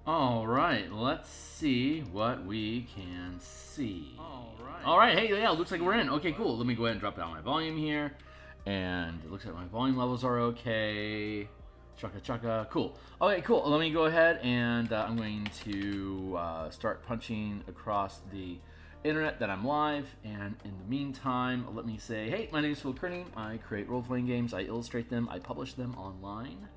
All right, let's see what we can see. All right, hey, yeah, looks like we're in. Okay, cool. Let me go ahead and drop down my volume here. And it looks like my volume levels are okay. Chugga chugga. Cool. Okay, cool. Let me go ahead and I'm going to start punching across the internet that I'm live. And in the meantime, let me say, hey, my name is Phil Kearney. I create role-playing games. I illustrate them. I publish them online.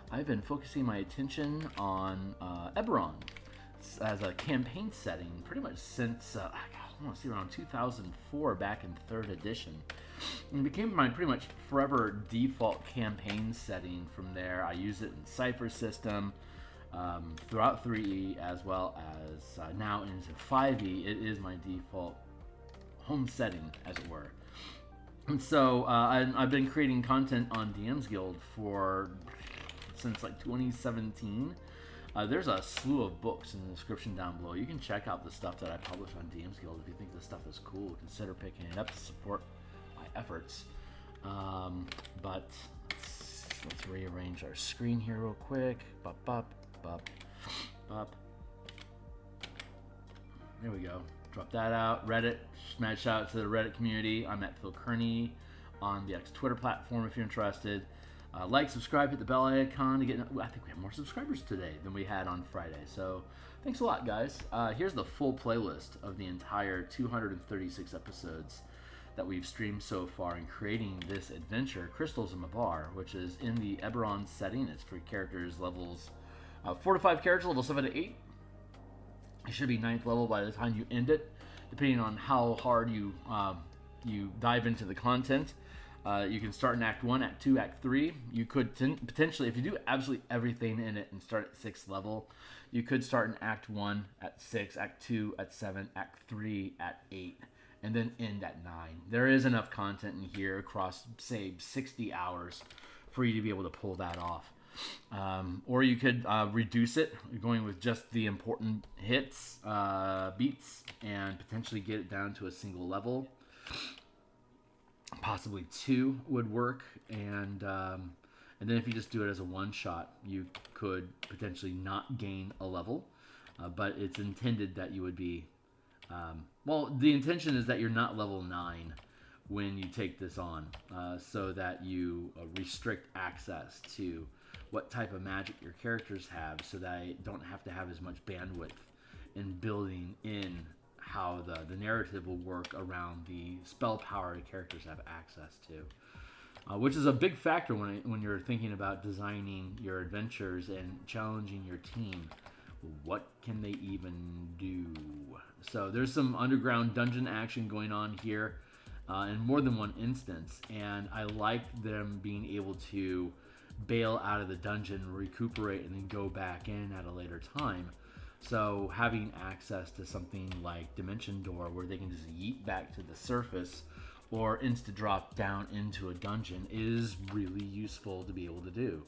I've been focusing my attention on Eberron as a campaign setting pretty much since, I want to see, around 2004 back in 3rd edition. And it became my pretty much forever default campaign setting from there. I use it in Cypher system throughout 3E as well as now into 5E. It is my default home setting, as it were. And so I've been creating content on DMsGuild since like 2017. There's a slew of books in the description down below. You can check out the stuff that I publish on DMsGuild if you think this stuff is cool. Consider picking it up to support my efforts. But let's rearrange our screen here real quick. Bop, bop, bop, bop. There we go. Drop that out. Reddit. Mad shout out to the Reddit community. I'm at Phil Kearney on the X Twitter platform if you're interested. Like, subscribe, hit the bell icon to get. I think we have more subscribers today than we had on Friday. So thanks a lot, guys. Here's the full playlist of the entire 236 episodes that we've streamed so far in creating this adventure, Crystals in the Bar, which is in the Eberron setting. It's for characters levels 4 to 5 characters, level 7 to 8. It should be 9th level by the time you end it, depending on how hard you dive into the content. You can start in Act 1, Act 2, Act 3. You could potentially, if you do absolutely everything in it and start at 6th level, you could start in Act 1 at 6, Act 2 at 7, Act 3 at 8, and then end at 9. There is enough content in here across, say, 60 hours for you to be able to pull that off. Or you could reduce it, going with just the important hits, beats, and potentially get it down to a single level. Possibly 2 would work, and then if you just do it as a one-shot, you could potentially not gain a level, but it's intended that you would be, well, the intention is that you're not level 9 when you take this on, so that you restrict access to what type of magic your characters have, so that I don't have to have as much bandwidth in building in how the narrative will work around the spell power the characters have access to, which is a big factor when you're thinking about designing your adventures and challenging your team. What can they even do? So there's some underground dungeon action going on here in more than one instance, and I like them being able to bail out of the dungeon, recuperate, and then go back in at a later time. So having access to something like Dimension Door, where they can just yeet back to the surface or insta-drop down into a dungeon, is really useful to be able to do.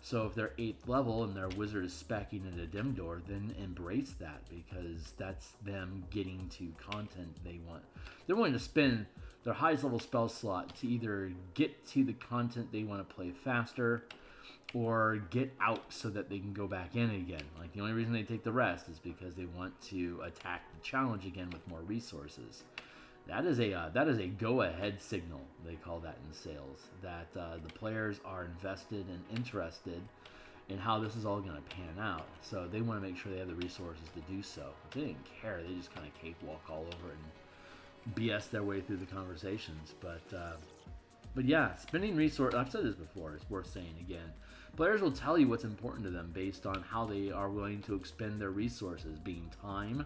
So if they're 8th level and their wizard is specking into Dim Door, then embrace that, because that's them getting to content they want. They're willing to spend their highest level spell slot to either get to the content they want to play faster, or get out so that they can go back in again. Like, the only reason they take the rest is because they want to attack the challenge again with more resources. That is a go-ahead signal, they call that in sales, that the players are invested and interested in how this is all going to pan out. So they want to make sure they have the resources to do so. If they didn't care, they just kind of cakewalk all over and BS their way through the conversations. But yeah, spending resources, I've said this before, it's worth saying again. Players will tell you what's important to them based on how they are willing to expend their resources, being time,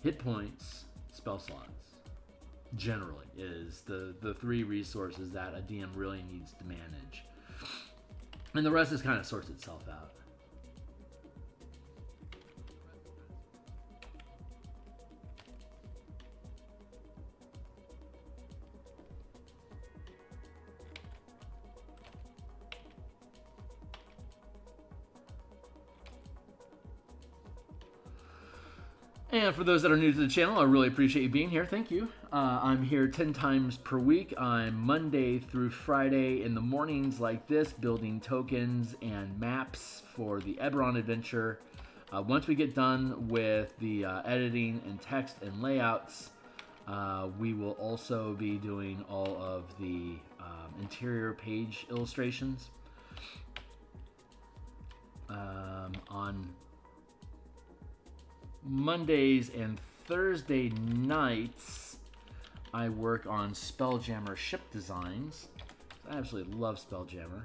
hit points, spell slots. Generally, is the 3 resources that a DM really needs to manage. And the rest is kind of sorts itself out. And for those that are new to the channel, I really appreciate you being here. Thank you. I'm here 10 times per week. I'm Monday through Friday in the mornings like this, building tokens and maps for the Eberron adventure. Once we get done with the editing and text and layouts, we will also be doing all of the interior page illustrations. On Mondays and Thursday nights, I work on Spelljammer ship designs. I absolutely love Spelljammer.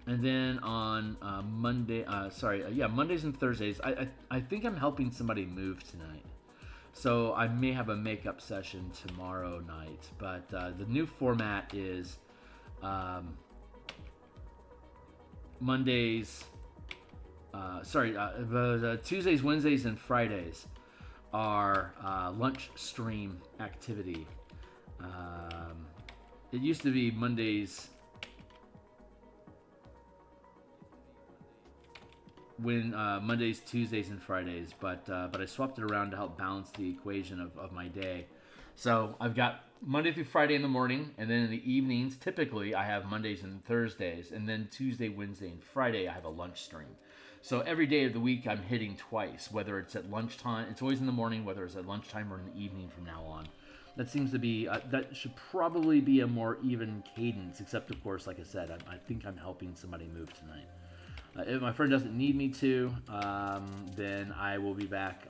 And then on Mondays and Thursdays, I think I'm helping somebody move tonight. So I may have a makeup session tomorrow night. But the new format is Tuesdays, Wednesdays, and Fridays are lunch stream activity. It used to be Mondays Mondays, Tuesdays, and Fridays, but I swapped it around to help balance the equation of my day. So I've got Monday through Friday in the morning, and then in the evenings, typically I have Mondays and Thursdays, and then Tuesday, Wednesday, and Friday I have a lunch stream. So every day of the week I'm hitting twice, whether it's at lunchtime, it's always in the morning, whether it's at lunchtime or in the evening from now on. That seems to be, that should probably be a more even cadence, except of course, like I said, I think I'm helping somebody move tonight. If my friend doesn't need me to, then I will be back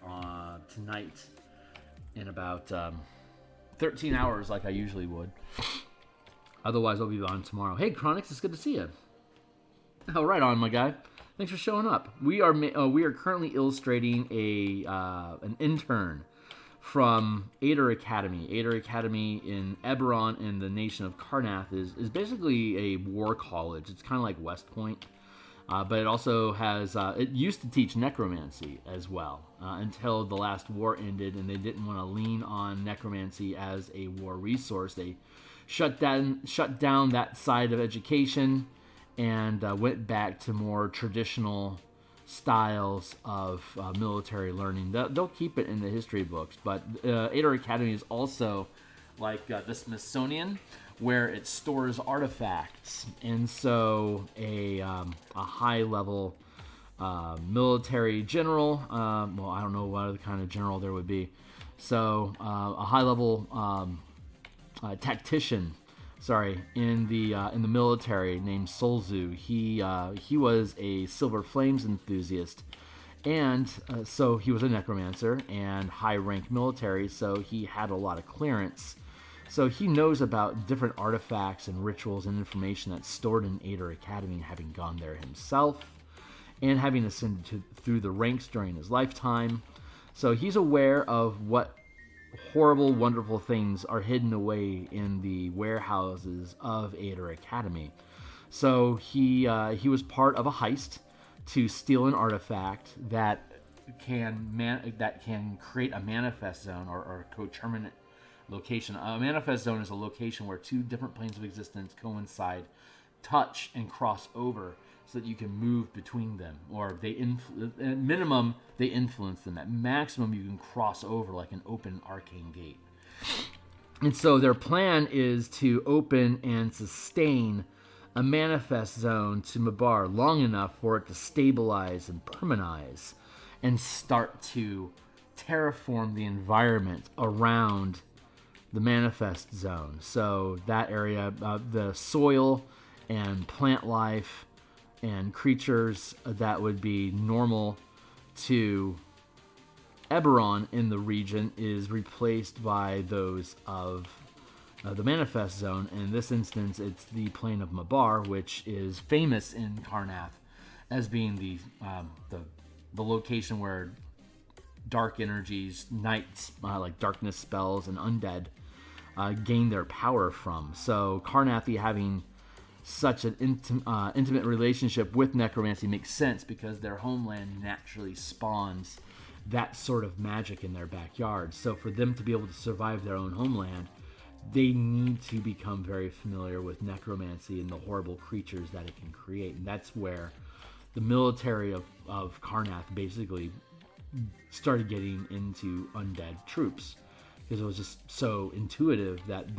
tonight in about 13 hours like I usually would. Otherwise, I'll be on tomorrow. Hey, Chronix, it's good to see you. Oh, right on, my guy. Thanks for showing up. We are currently illustrating an intern from Ader Academy. Ader Academy in Eberron in the nation of Karrnath is basically a war college. It's kind of like West Point. But it also has, it used to teach necromancy as well until the last war ended and they didn't want to lean on necromancy as a war resource. They shut down that side of education and went back to more traditional styles of military learning. They'll keep it in the history books, but Ader Academy is also like the Smithsonian, where it stores artifacts, and so a high-level military general, well, I don't know what other kind of general there would be, so a high-level tactician, in the military named Solzu. He was a Silver Flames enthusiast, and so he was a necromancer and high-rank military, so he had a lot of clearance. So he knows about different artifacts and rituals and information that's stored in Ader Academy, having gone there himself and having ascended through the ranks during his lifetime. So he's aware of what horrible, wonderful things are hidden away in the warehouses of Ader Academy. So he was part of a heist to steal an artifact that can create a manifest zone or coterminate location. A manifest zone is a location where two different planes of existence coincide, touch, and cross over so that you can move between them. Or at minimum, they influence them. At maximum, you can cross over like an open arcane gate. And so their plan is to open and sustain a manifest zone to Mabar long enough for it to stabilize and permanize and start to terraform the environment around the manifest zone. So that area, the soil and plant life and creatures that would be normal to Eberron in the region is replaced by those of the manifest zone. In this instance, it's the plane of Mabar, which is famous in Karrnath as being the location where dark energies, nights, like darkness spells and undead gain their power from. So Karrnathi having such an intimate relationship with necromancy makes sense because their homeland naturally spawns that sort of magic in their backyard. So for them to be able to survive their own homeland, they need to become very familiar with necromancy and the horrible creatures that it can create. And that's where the military of Karrnath basically started getting into undead troops, because it was just so intuitive that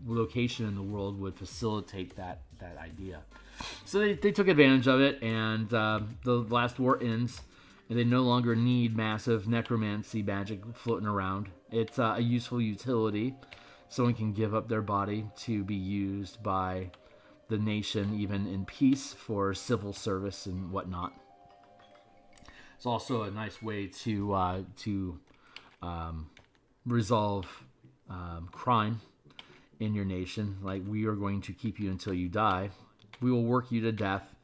location in the world would facilitate that idea. So they took advantage of it, and the last war ends, and they no longer need massive necromancy magic floating around. It's a useful utility. Someone can give up their body to be used by the nation, even in peace, for civil service and whatnot. It's also a nice way to resolve crime in your nation. Like, we are going to keep you until you die. We will work you to death,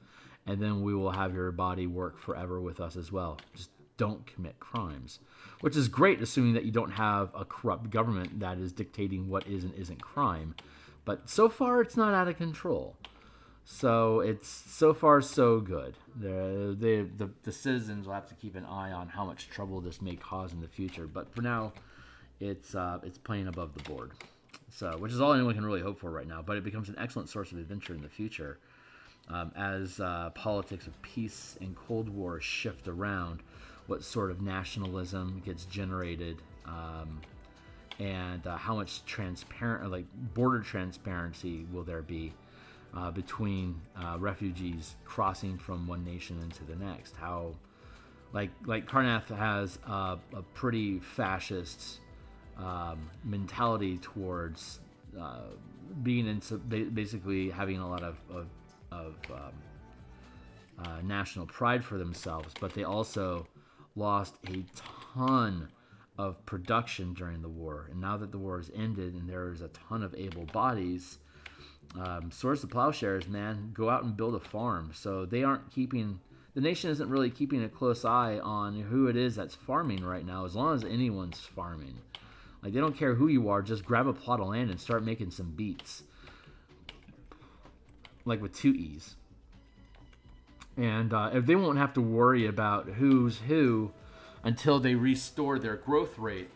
and then we will have your body work forever with us as well. Just don't commit crimes, which is great, assuming that you don't have a corrupt government that is dictating what is and isn't crime. But so far, it's not out of control. So it's so far so good. The citizens will have to keep an eye on how much trouble this may cause in the future. But for now, it's playing above the board. So, which is all anyone can really hope for right now. But it becomes an excellent source of adventure in the future as politics of peace and Cold War shift around. What sort of nationalism gets generated, and how much border transparency will there be between refugees crossing from one nation into the next? How, like Karnath has a pretty fascist mentality towards being into basically having a lot of national pride for themselves, but they also lost a ton of production during the war. And now that the war has ended and there is a ton of able bodies, Swords to Plowshares, man, go out and build a farm. So they aren't keeping, the nation isn't really keeping a close eye on who it is that's farming right now, as long as anyone's farming. Like, they don't care who you are, just grab a plot of land and start making some beats. Like with 2 E's. And if they won't have to worry about who's who until they restore their growth rate,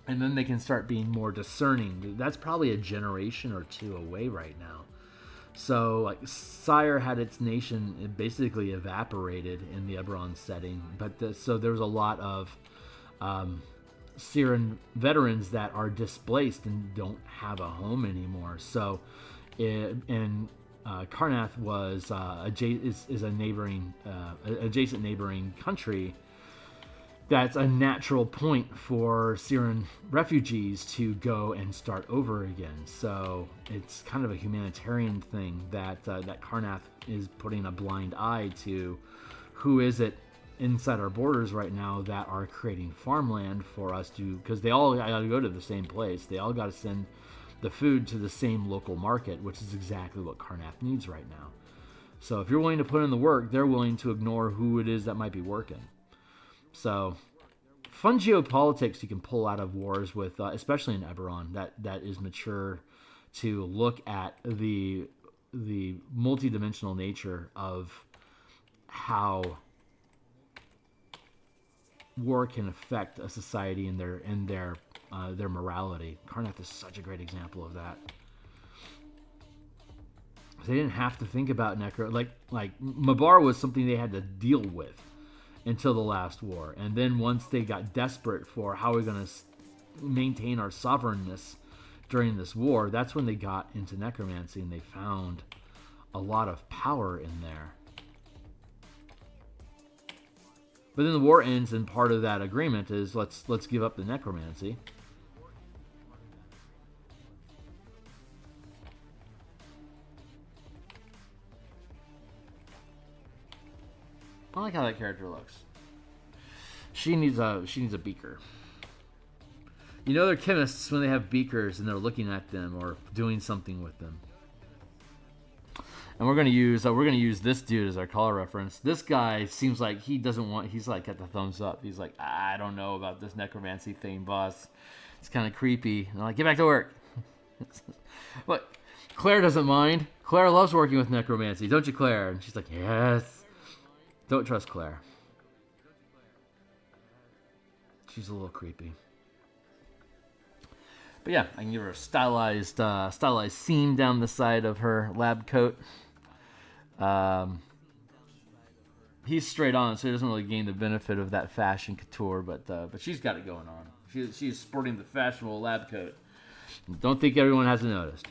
and then they can start being more discerning. That's probably a generation or 2 away right now. So, like, Sire had its nation basically evaporated in the Eberron setting, but so there's a lot of Siren veterans that are displaced and don't have a home anymore. So, Karnath was is a neighboring, adjacent neighboring country. That's a natural point for Siren refugees to go and start over again. So it's kind of a humanitarian thing that Karnath is putting a blind eye to. Who is it inside our borders right now that are creating farmland for us to? Because they all got to go to the same place. They all got to send the food to the same local market, which is exactly what Karnath needs right now. So if you're willing to put in the work, they're willing to ignore who it is that might be working. So, fun geopolitics you can pull out of wars with, especially in Eberron, that is mature to look at the multidimensional nature of how war can affect a society and their morality. Karnath is such a great example of that. They didn't have to think about Necro. Like Mabar was something they had to deal with until the last war. And then once they got desperate for how we're going to maintain our sovereignness during this war, that's when they got into necromancy and they found a lot of power in there. But then the war ends, and part of that agreement is let's give up the necromancy. I like how that character looks. She needs a beaker. You know they're chemists when they have beakers and they're looking at them or doing something with them. And we're gonna use this dude as our color reference. This guy seems like he doesn't want. He's like got the thumbs up. He's like, I don't know about this necromancy thing, boss. It's kind of creepy. And I'm like, get back to work. But Claire doesn't mind. Claire loves working with necromancy, don't you, Claire? And she's like, yes. Don't trust Claire. She's a little creepy. But yeah, I can give her a stylized seam down the side of her lab coat. He's straight on, so he doesn't really gain the benefit of that fashion couture, but she's got it going on. She's sporting the fashionable lab coat. Don't think everyone hasn't noticed.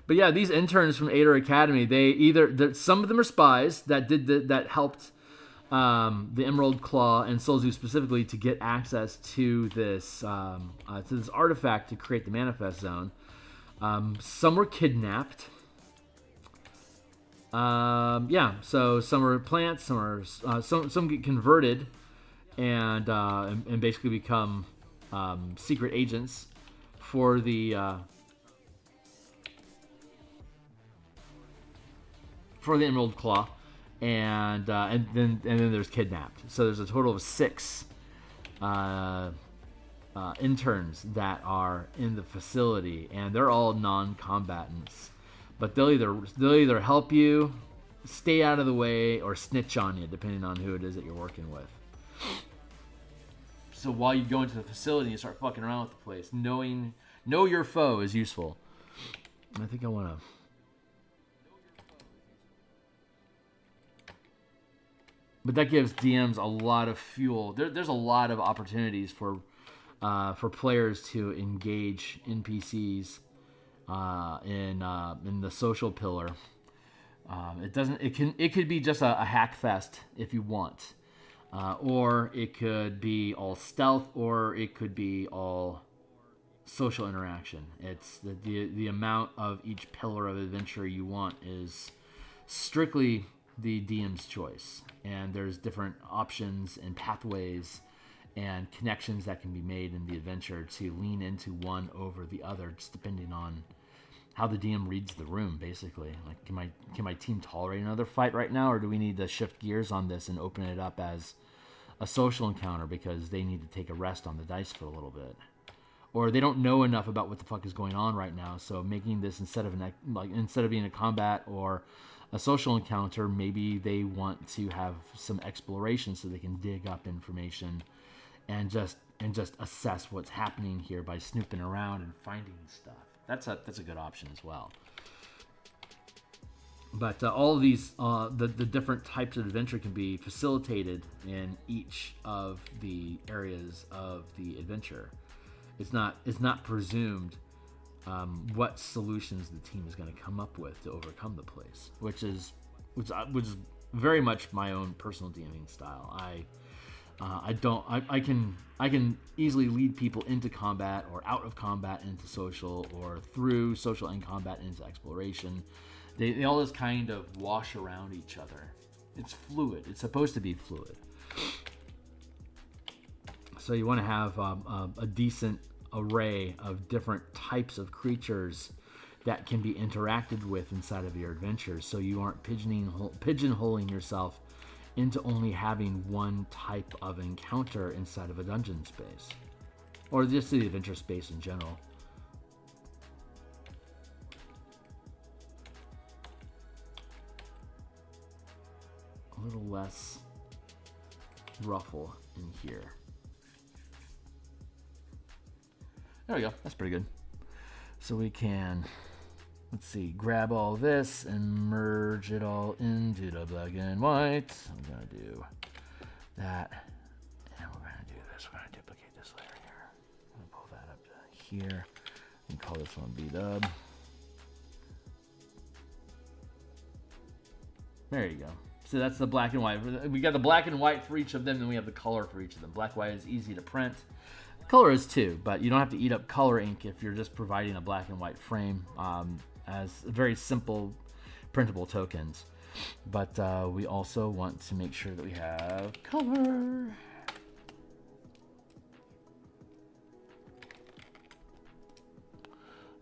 But yeah, these interns from Ader Academy, some of them are spies that helped the Emerald Claw and Solzu specifically to get access to this artifact to create the Manifest Zone. Some were kidnapped. So some are plants, some get converted and basically become secret agents for the Emerald Claw, and then there's kidnapped. So there's a total of 6 interns that are in the facility, and they're all non-combatants. But they'll either help you, stay out of the way, or snitch on you, depending on who it is that you're working with. So while you go into the facility and you start fucking around with the place, know your foe is useful. I think I want to. But that gives DMs a lot of fuel. There's a lot of opportunities for players to engage NPCs in the social pillar. It could be just a hack fest if you want, or it could be all stealth, or it could be all social interaction. It's the amount of each pillar of adventure you want is strictly the DM's choice, and there's different options and pathways and connections that can be made in the adventure to lean into one over the other, just depending on how the DM reads the room, basically. Like, can my team tolerate another fight right now, or do we need to shift gears on this and open it up as a social encounter because they need to take a rest on the dice for a little bit, or they don't know enough about what the fuck is going on right now. So making this instead of being a combat or a social encounter, maybe they want to have some exploration so they can dig up information and just assess what's happening here by snooping around and finding stuff. That's a good option as well. But all of these, the different types of adventure can be facilitated in each of the areas of the adventure. It's not presumed what solutions the team is going to come up with to overcome the place, which is very much my own personal DMing style. I can easily lead people into combat or out of combat into social, or through social and combat into exploration. They all just kind of wash around each other. It's fluid. It's supposed to be fluid. So you want to have a decent array of different types of creatures that can be interacted with inside of your adventures, so you aren't pigeonholing yourself into only having one type of encounter inside of a dungeon space, or just the adventure space in general. A little less ruffle in here. There we go. That's pretty good. So we can, let's see, grab all this and merge it all into the black and white. I'm going to do that. And we're going to do this. We're going to duplicate this layer here. I'm going to pull that up to here. And call this one B-dub. There you go. So that's the black and white. We got the black and white for each of them, and we have the color for each of them. Black and white is easy to print. Color is too, but you don't have to eat up color ink if you're just providing a black and white frame as very simple printable tokens. But we also want to make sure that we have color.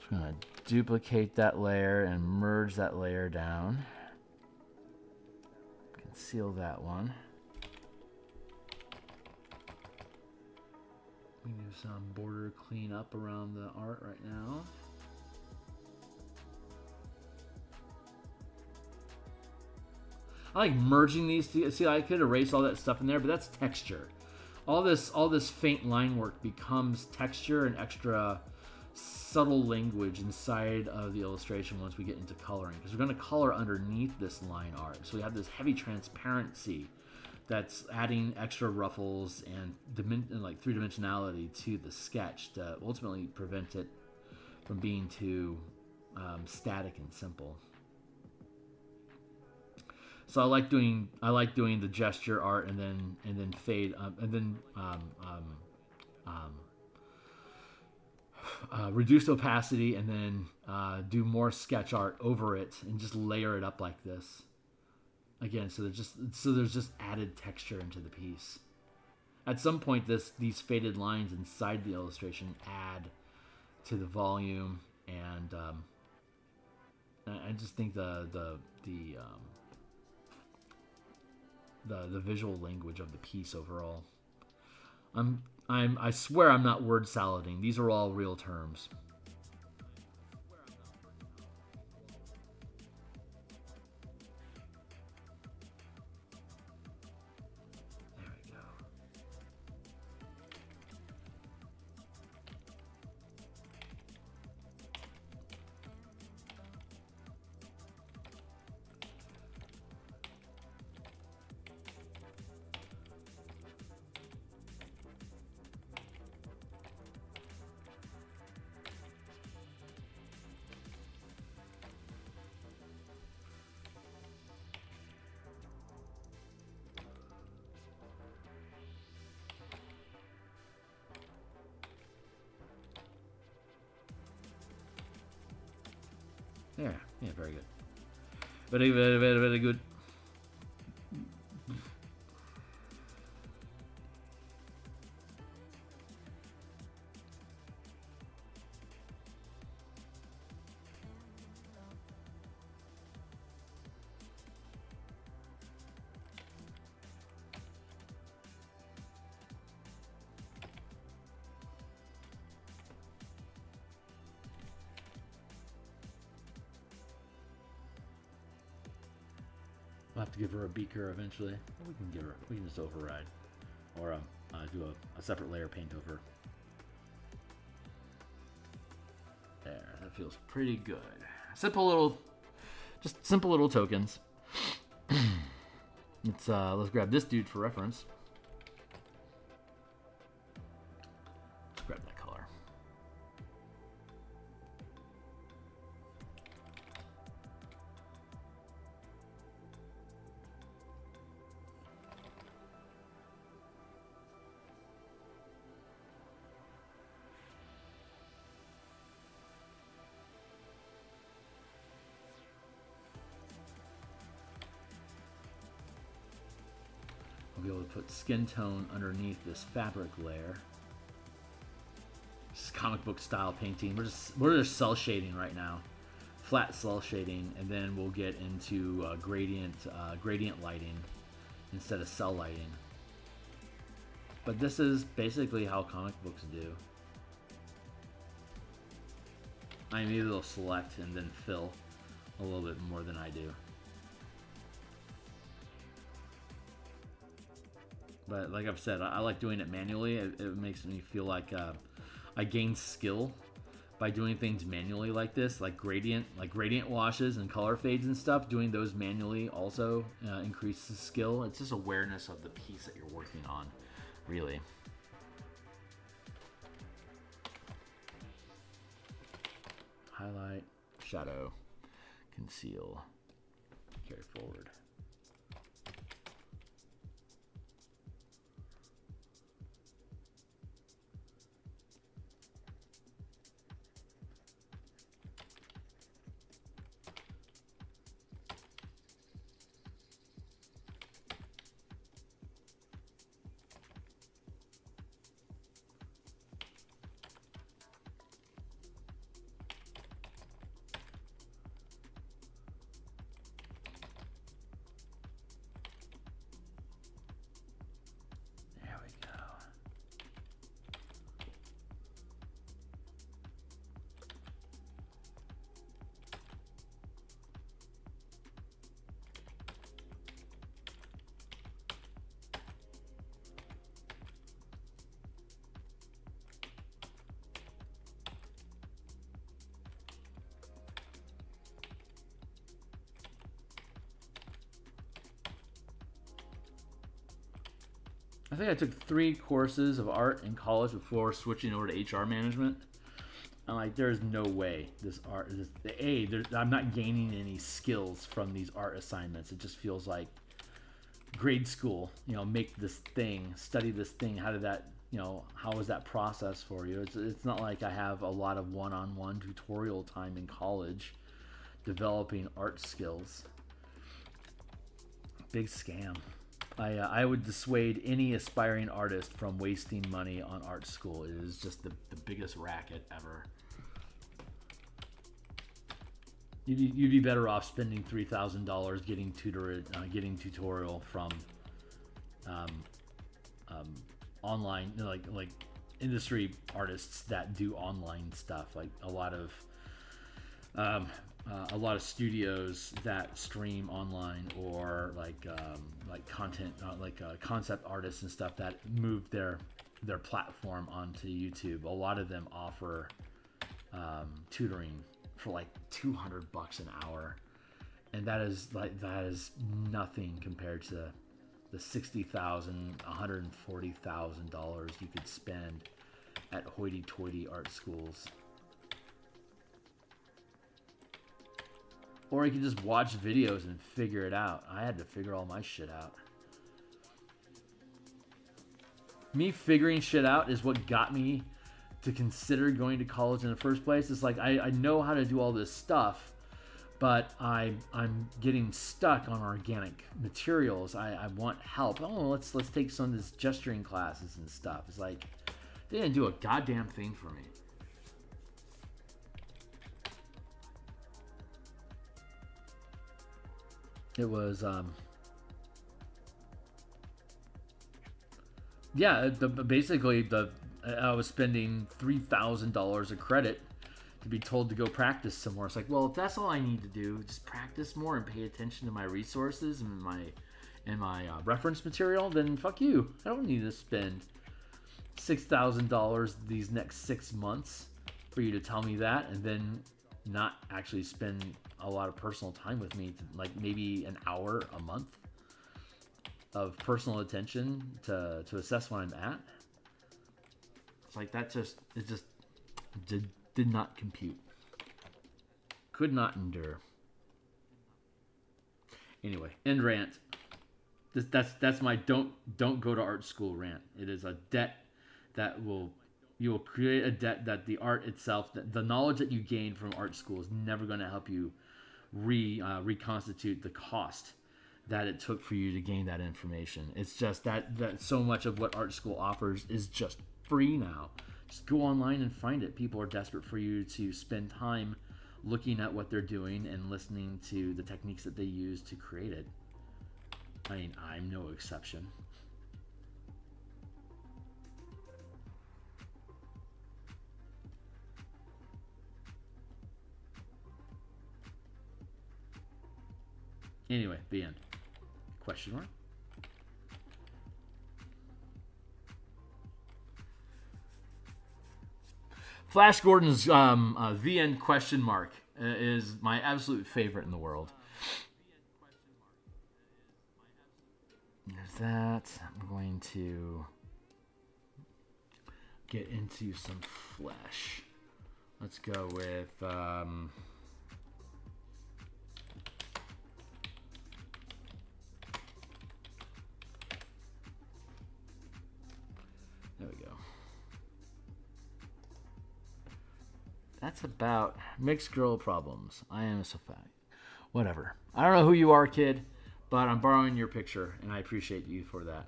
So I'm going to duplicate that layer and merge that layer down. Conceal that one. We do some border cleanup around the art right now. I like merging these two. See, I could erase all that stuff in there, but that's texture. All this faint line work becomes texture and extra subtle language inside of the illustration once we get into coloring, because we're going to color underneath this line art. So we have this heavy transparency that's adding extra ruffles and like three-dimensionality to the sketch to ultimately prevent it from being too static and simple. So I like doing the gesture art and then fade and then reduced opacity, and then do more sketch art over it and just layer it up like this. Again, so there's just added texture into the piece. At some point, these faded lines inside the illustration add to the volume, and I just think the visual language of the piece overall. I swear I'm not word salading. These are all real terms. There we go. Yeah, very good. Very, very, very, very good. We'll have to give her a beaker eventually. We can just override, or do a separate layer paint over. There, that feels pretty good. Simple little tokens. Let's grab this dude for reference. Let's grab that color. Be able to put skin tone underneath this fabric layer. This is comic book style painting. We're just cell shading right now, flat cell shading, and then we'll get into gradient lighting instead of cell lighting. But this is basically how comic books do. I mean, maybe they'll select and then fill a little bit more than I do. But like I've said, I like doing it manually. It makes me feel like I gain skill by doing things manually like this, like gradient washes and color fades and stuff. Doing those manually also increases skill. It's just awareness of the piece that you're working on, really. Highlight, shadow, conceal, carry forward. I think I took 3 courses of art in college before switching over to HR management. I'm like, there's no way this art is I'm not gaining any skills from these art assignments. It just feels like grade school. You know, make this thing, study this thing. How did that? You know, how was that process for you? It's not like I have a lot of one-on-one tutorial time in college developing art skills. Big scam. I would dissuade any aspiring artist from wasting money on art school. It is just the biggest racket ever. You'd be better off spending $3,000 getting tutorial from online, like industry artists that do online stuff, like a lot of studios that stream online, or like content, concept artists and stuff that move their platform onto YouTube. A lot of them offer tutoring for like $200 an hour, and that is nothing compared to the $60,000, $140,000 you could spend at hoity-toity art schools. Or you can just watch videos and figure it out. I had to figure all my shit out. Me figuring shit out is what got me to consider going to college in the first place. It's like I know how to do all this stuff, but I'm getting stuck on organic materials. I want help. Oh, let's take some of this gesturing classes and stuff. It's like they didn't do a goddamn thing for me. It was, basically I was spending $3,000 a credit to be told to go practice some more. It's like, well, if that's all I need to do, just practice more and pay attention to my resources and my reference material, then fuck you. I don't need to spend $6,000 these next 6 months for you to tell me that, and then not actually spend a lot of personal time with me, like maybe an hour a month of personal attention to assess where I'm at. It's like it just did not compute. Could not endure. Anyway, end rant. That's my don't go to art school rant. It is a debt that you will create a debt that the art itself, the knowledge that you gain from art school is never going to help you reconstitute the cost that it took for you to gain that information. It's just that so much of what art school offers is just free now. Just go online and find it. People are desperate for you to spend time looking at what they're doing and listening to the techniques that they use to create it. I mean, I'm no exception. Anyway, the end. Question mark? Flash Gordon's the end question mark is my absolute favorite in the world. There's that. I'm going to get into some flesh. Let's go with there we go. That's about mixed girl problems. I am a Sophia. Whatever. I don't know who you are, kid, but I'm borrowing your picture, and I appreciate you for that.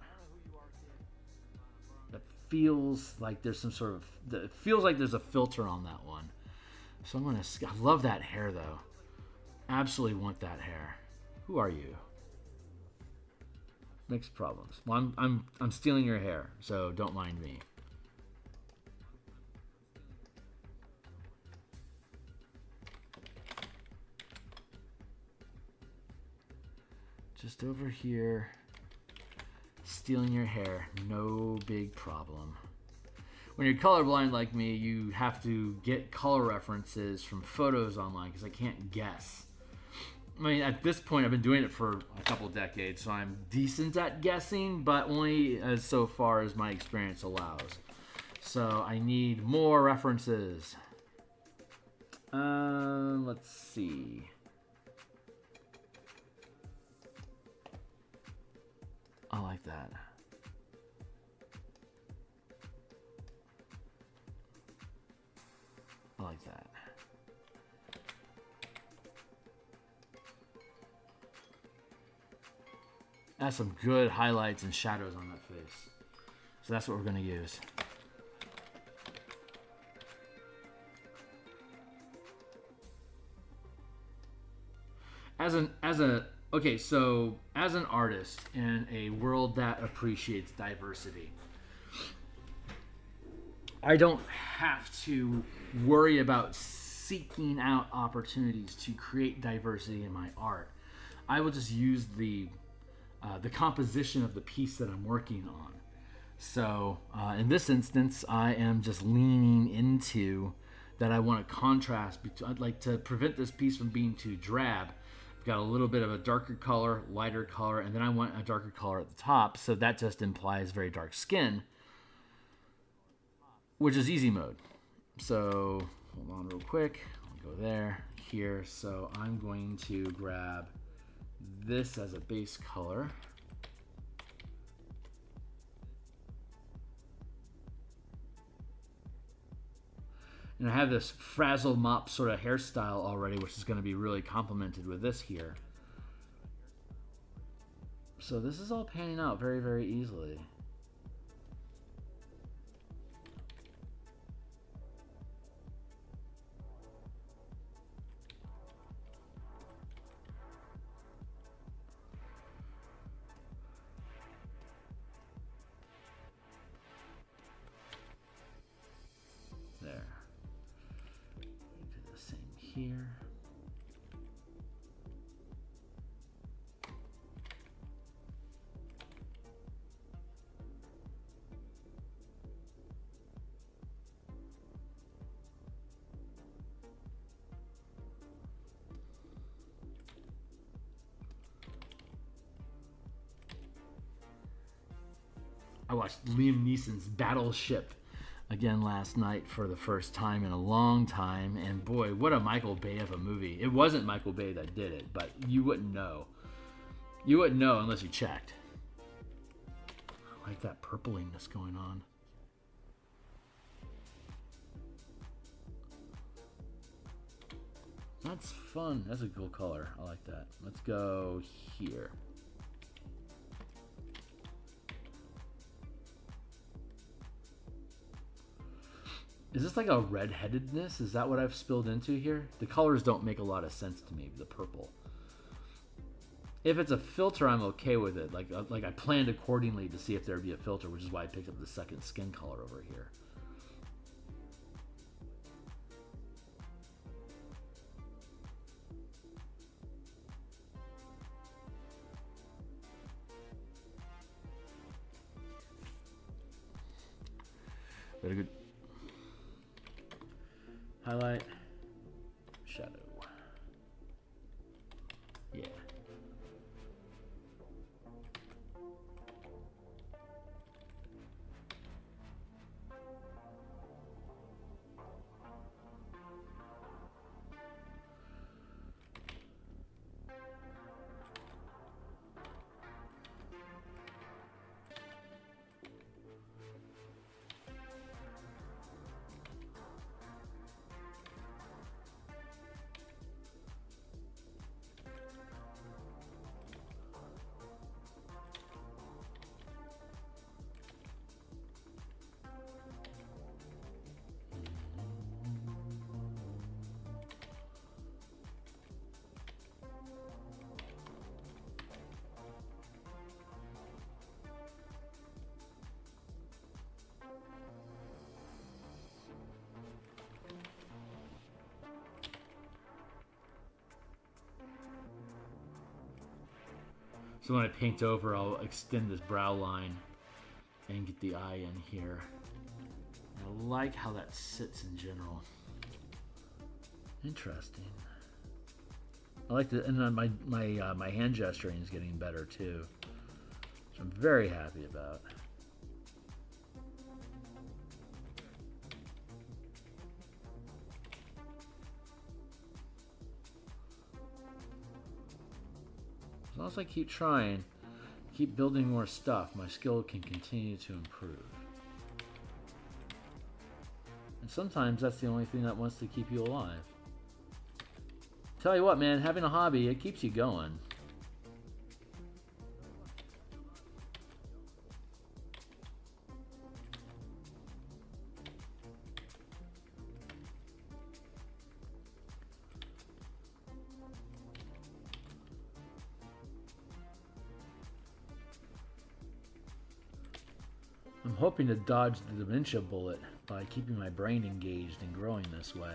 That feels like there's some sort of... It feels like there's a filter on that one. So I'm going to... I love that hair, though. Absolutely want that hair. Who are you? Mixed problems. Well, I'm stealing your hair, so don't mind me. Just over here, stealing your hair, no big problem. When you're colorblind like me, you have to get color references from photos online because I can't guess. I mean, at this point, I've been doing it for a couple decades, so I'm decent at guessing, but only as so far as my experience allows. So I need more references. Let's see. I like that. I like that. That's some good highlights and shadows on that face. So that's what we're going to use. Okay, so as an artist in a world that appreciates diversity, I don't have to worry about seeking out opportunities to create diversity in my art. I will just use the composition of the piece that I'm working on. So in this instance, I am just leaning into that. I want to contrast. I'd like to prevent this piece from being too drab. I've got a little bit of a darker color, lighter color, and then I want a darker color at the top. So that just implies very dark skin, which is easy mode. So hold on real quick. I'll go there, here. So I'm going to grab this as a base color. And I have this frazzle mop sort of hairstyle already, which is going to be really complemented with this here. So this is all panning out very, very easily. Here. I watched Liam Neeson's Battleship again last night for the first time in a long time, and boy, what a Michael Bay of a movie. It wasn't Michael Bay that did it, but you wouldn't know. You wouldn't know unless you checked. I like that purpliness going on. That's fun. That's a cool color. I like that. Let's go here. Is this like a redheadedness? Is that what I've spilled into here? The colors don't make a lot of sense to me, the purple. If it's a filter, I'm okay with it. Like I planned accordingly to see if there'd be a filter, which is why I picked up the second skin color over here. Very good. Highlight, shadow. Yeah. So when I paint over, I'll extend this brow line and get the eye in here. I like how that sits in general. Interesting. I like to, and my hand gesturing is getting better too, which I'm very happy about. As long as I keep trying, keep building more stuff, my skill can continue to improve. And sometimes that's the only thing that wants to keep you alive. Tell you what, man, having a hobby, it keeps you going. I'm hoping to dodge the dementia bullet by keeping my brain engaged and growing this way.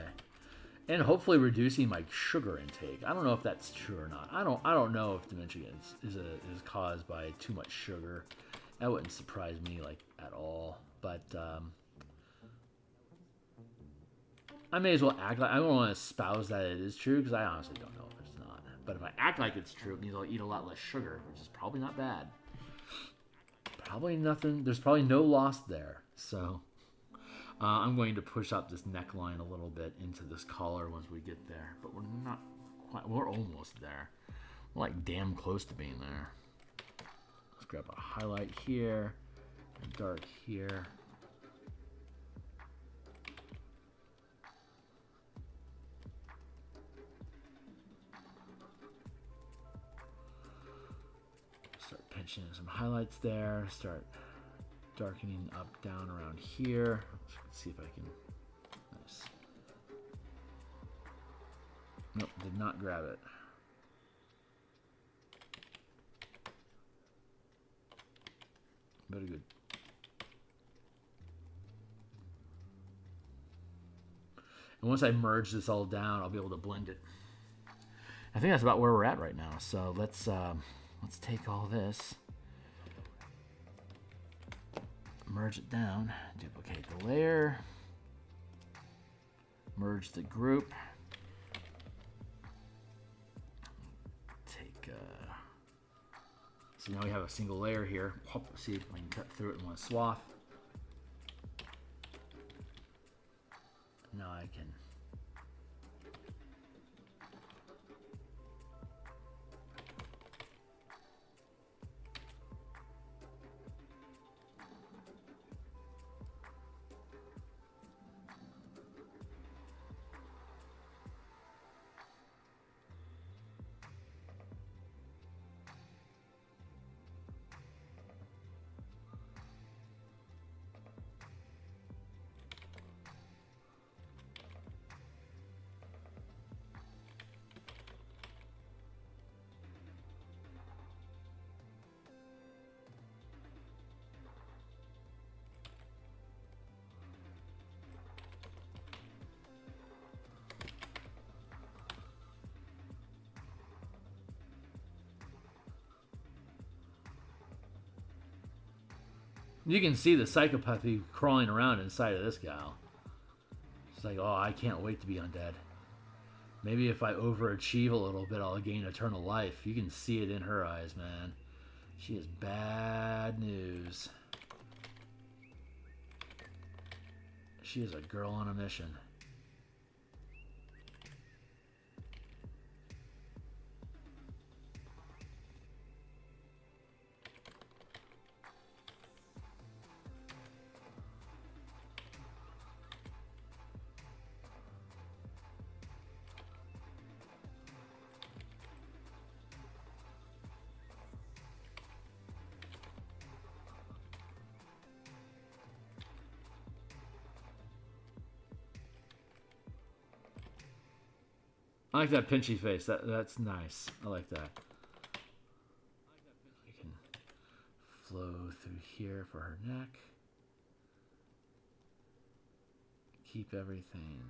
And hopefully reducing my sugar intake. I don't know if that's true or not. I don't know if dementia is caused by too much sugar. That wouldn't surprise me like at all. But I may as well act like I don't want to espouse that it is true because I honestly don't know if it's not. But if I act like it's true, it means I'll eat a lot less sugar, which is probably not bad. Probably nothing. There's probably no loss there. So. I'm going to push up this neckline a little bit into this collar once we get there, but we're not quite, we're almost there. We're like damn close to being there. Let's grab a highlight here, a dark here. Start pinching some highlights there, start darkening up, down around here. Let's see if I can. Nice. Nope, did not grab it. Very good. And once I merge this all down, I'll be able to blend it. I think that's about where we're at right now. So let's take all this. Merge it down, duplicate the layer, merge the group, take, so now we have a single layer here. See if I can cut through it in one swath. Now I can You can see the psychopathy crawling around inside of this gal. It's like, oh, I can't wait to be undead. Maybe if I overachieve a little bit, I'll gain eternal life. You can see it in her eyes, man. She is bad news. She is a girl on a mission. I like that pinchy face. That's nice. I like that. We can flow through here for her neck. Keep everything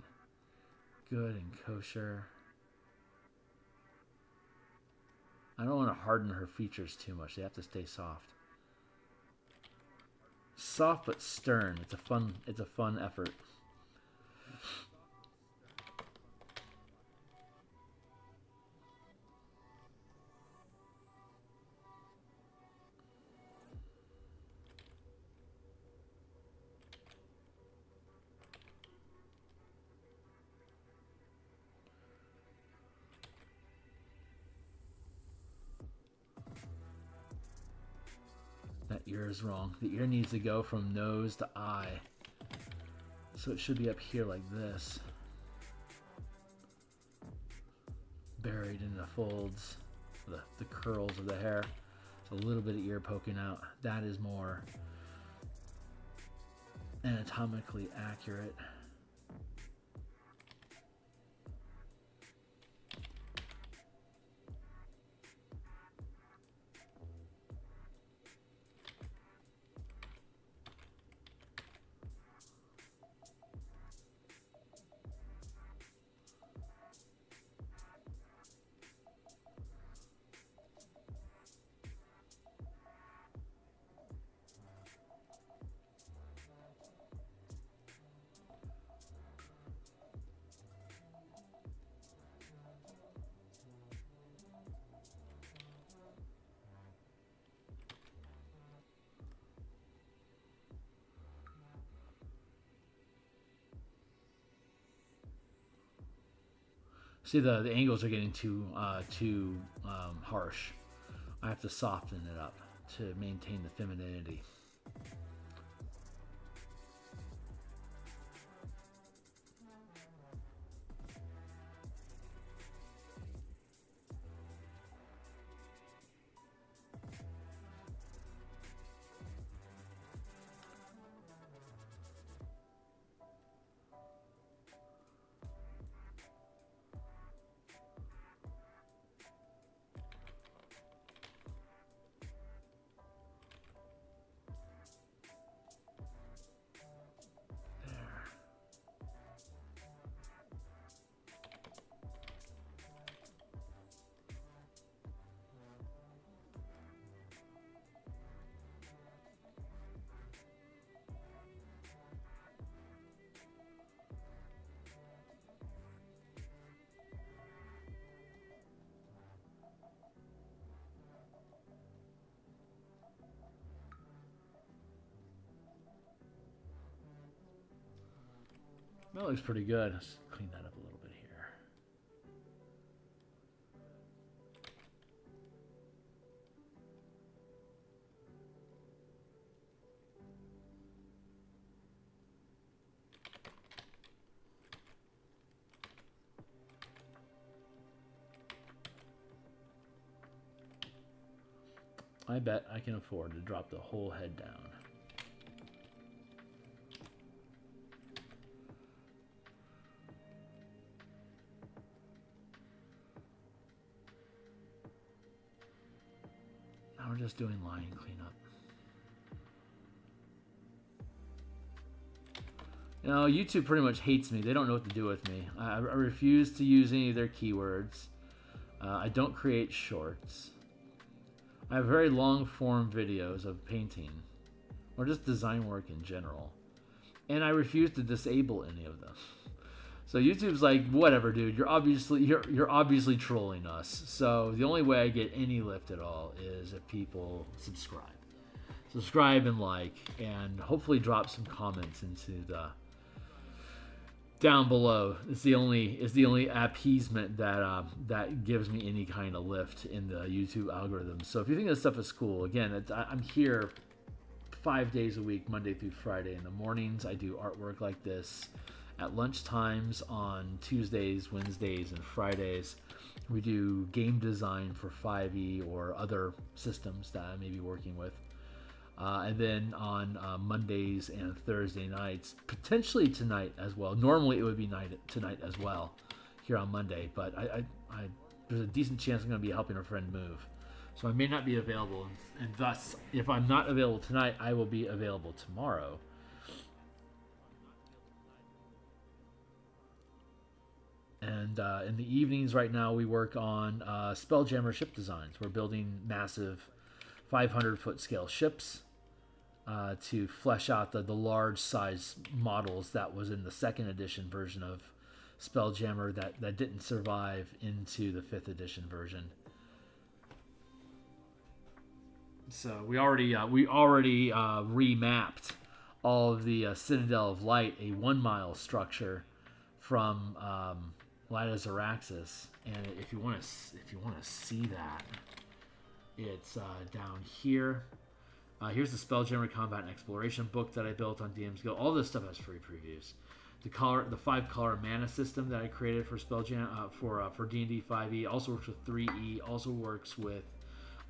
good and kosher. I don't want to harden her features too much. They have to stay soft. Soft but stern. It's a fun effort. ear is wrong. The ear needs to go from nose to eye. So it should be up here like this. Buried in the folds, the curls of the hair. So a little bit of ear poking out. That is more anatomically accurate. See, the angles are getting too harsh. I have to soften it up to maintain the femininity. That looks pretty good. Let's clean that up a little bit here. I bet I can afford to drop the whole head down. We're just doing line cleanup. You know, YouTube pretty much hates me. They don't know what to do with me. I refuse to use any of their keywords. I don't create shorts. I have very long form videos of painting or just design work in general. And I refuse to disable any of them. So YouTube's like, whatever, dude. You're obviously trolling us. So the only way I get any lift at all is if people subscribe and like, and hopefully drop some comments into the down below. It's the only appeasement that that gives me any kind of lift in the YouTube algorithm. So if you think this stuff is cool, again, I'm here 5 days a week, Monday through Friday. In the mornings, I do artwork like this. At lunch times on Tuesdays, Wednesdays, and Fridays, we do game design for 5e or other systems that I may be working with. And then on Mondays and Thursday nights, potentially tonight as well. Normally it would be tonight as well here on Monday, but there's a decent chance I'm going to be helping a friend move. So I may not be available, and thus, if I'm not available tonight, I will be available tomorrow. And in the evenings right now, we work on Spelljammer ship designs. We're building massive 500-foot scale ships to flesh out the large size models that was in the 2nd edition version of Spelljammer that didn't survive into the 5th edition version. So we already remapped all of the Citadel of Light, a 1-mile structure from Light as Araxis, and if you want to see that, it's down here. Here's the Spelljammer Combat and Exploration book that I built on DMsGuild. All this stuff has free previews. The 5-color mana system that I created for Spelljammer for D&D 5e also works with 3e. Also works with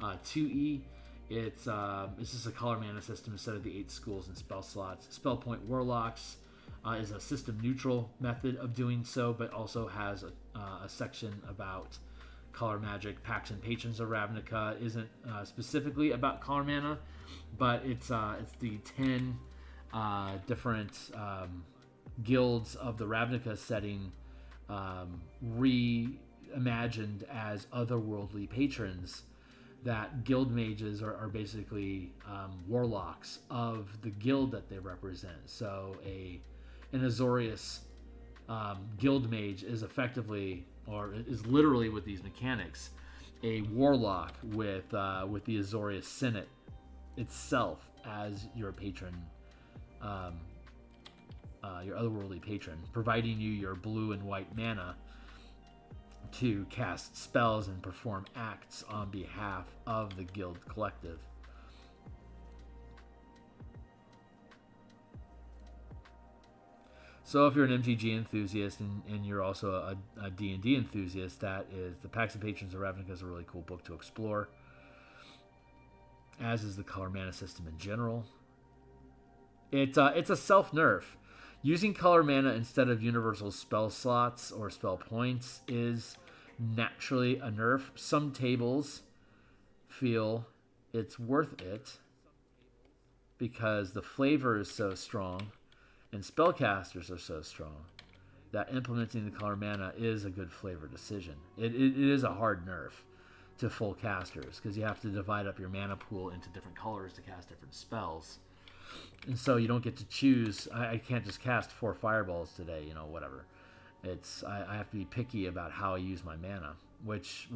2e. It's just a color mana system instead of the 8 schools and spell slots. Point Warlocks is a system neutral method of doing so, but also has a section about color magic. Pacts and Patrons of Ravnica isn't specifically about color mana, but it's the 10 different guilds of the Ravnica setting reimagined as otherworldly patrons. That guild mages are basically warlocks of the guild that they represent. So an Azorius guild mage is effectively, or is literally with these mechanics, a warlock with the Azorius Senate itself as your patron, your otherworldly patron, providing you your blue and white mana to cast spells and perform acts on behalf of the guild collective. So if you're an MTG enthusiast and you're also a D&D enthusiast, that is the Pacts and Patrons of Ravnica is a really cool book to explore, as is the color mana system in general. It's a self-nerf. Using color mana instead of universal spell slots or spell points is naturally a nerf. Some tables feel it's worth it because the flavor is so strong and spellcasters are so strong that implementing the color mana is a good flavor decision. It is a hard nerf to full casters because you have to divide up your mana pool into different colors to cast different spells. And so you don't get to choose. I can't just cast 4 fireballs today, whatever. I have to be picky about how I use my mana, which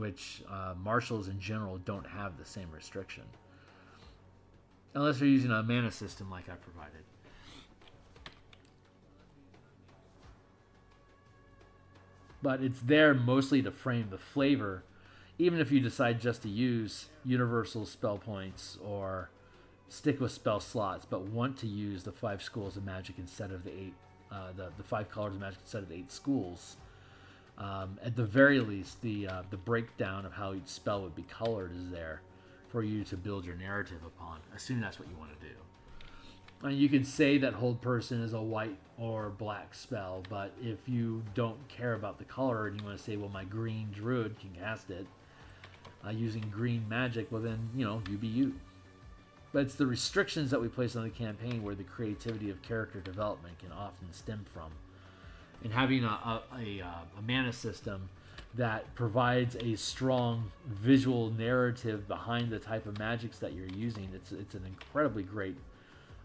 marshals in general don't have the same restriction. Unless you're using a mana system like I provided. But it's there mostly to frame the flavor, even if you decide just to use universal spell points or stick with spell slots, but want to use the 5 schools of magic instead of the 8, the 5 colors of magic instead of the 8 schools. At the very least, the breakdown of how each spell would be colored is there for you to build your narrative upon, assuming that's what you want to do. And you can say that Hold Person is a white or black spell, but if you don't care about the color and you want to say, well, my green druid can cast it using green magic, well then, you be you. But it's the restrictions that we place on the campaign where the creativity of character development can often stem from. And having a mana system that provides a strong visual narrative behind the type of magics that you're using, it's an incredibly great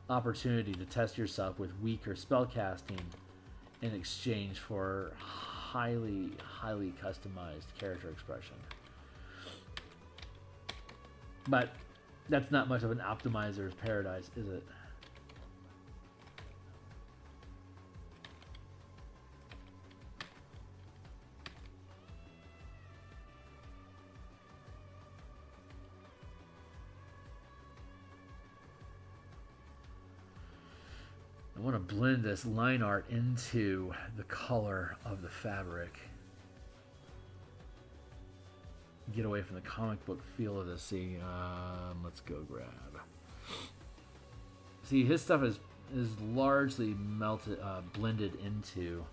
opportunity to test yourself with weaker spell casting in exchange for highly customized character expression. But that's not much of an optimizer's paradise, is it? I want to blend this line art into the color of the fabric. Get away from the comic book feel of this. See, let's go grab. See, his stuff is largely melted, blended into.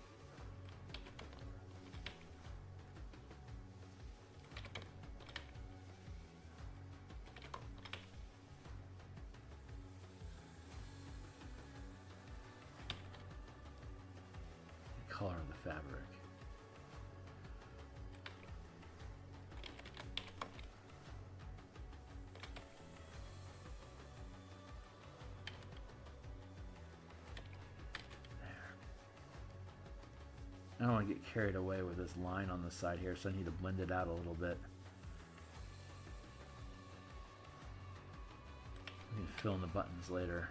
The color of the fabric. I don't want to get carried away with this line on the side here, so I need to blend it out a little bit. I need to fill in the buttons later.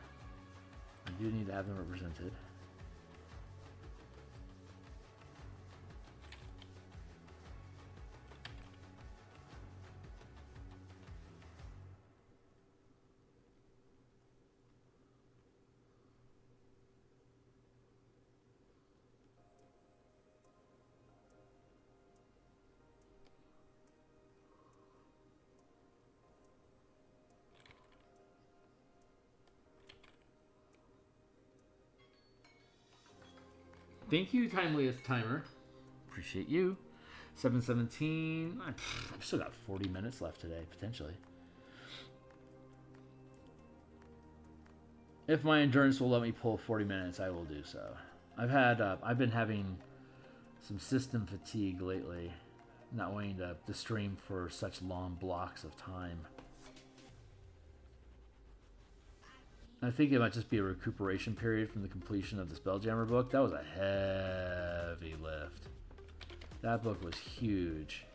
I do need to have them represented. Thank you, timeliest timer. Appreciate you. 7:17. I've still got 40 minutes left today, potentially. If my endurance will let me pull 40 minutes, I will do so. I've been having some system fatigue lately, not wanting to stream for such long blocks of time. I think it might just be a recuperation period from the completion of the Spelljammer book. That was a heavy lift. That book was huge.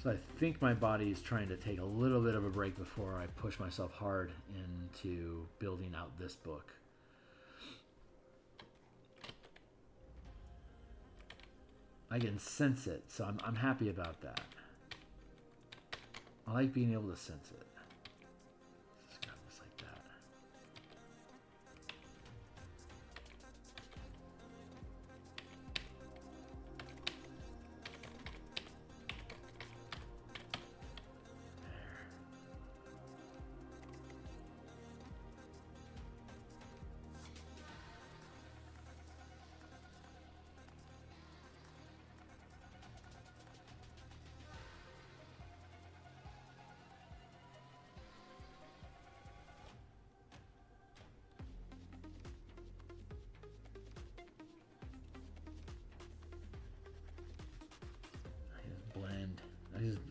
So I think my body is trying to take a little bit of a break before I push myself hard into building out this book. I can sense it, so I'm happy about that. I like being able to sense it. Just grab this like that.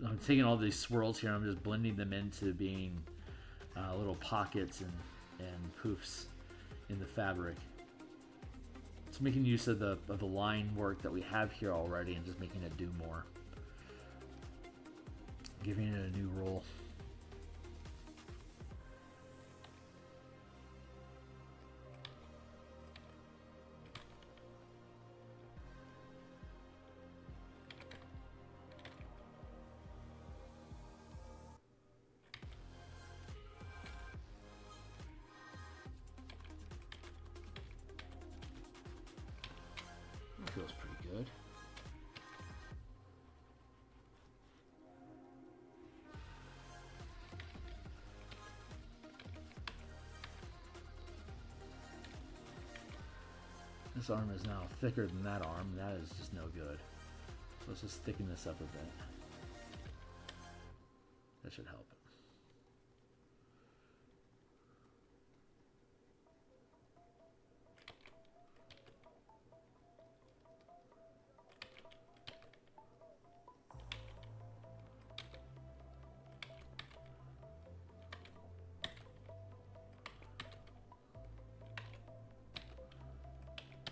I'm taking all these swirls here. I'm just blending them into being little pockets and poofs in the fabric. It's making use of the line work that we have here already and just making it do more, giving it a new role. Feels pretty good. This arm is now thicker than that arm. That is just no good. So let's just thicken this up a bit. That should help.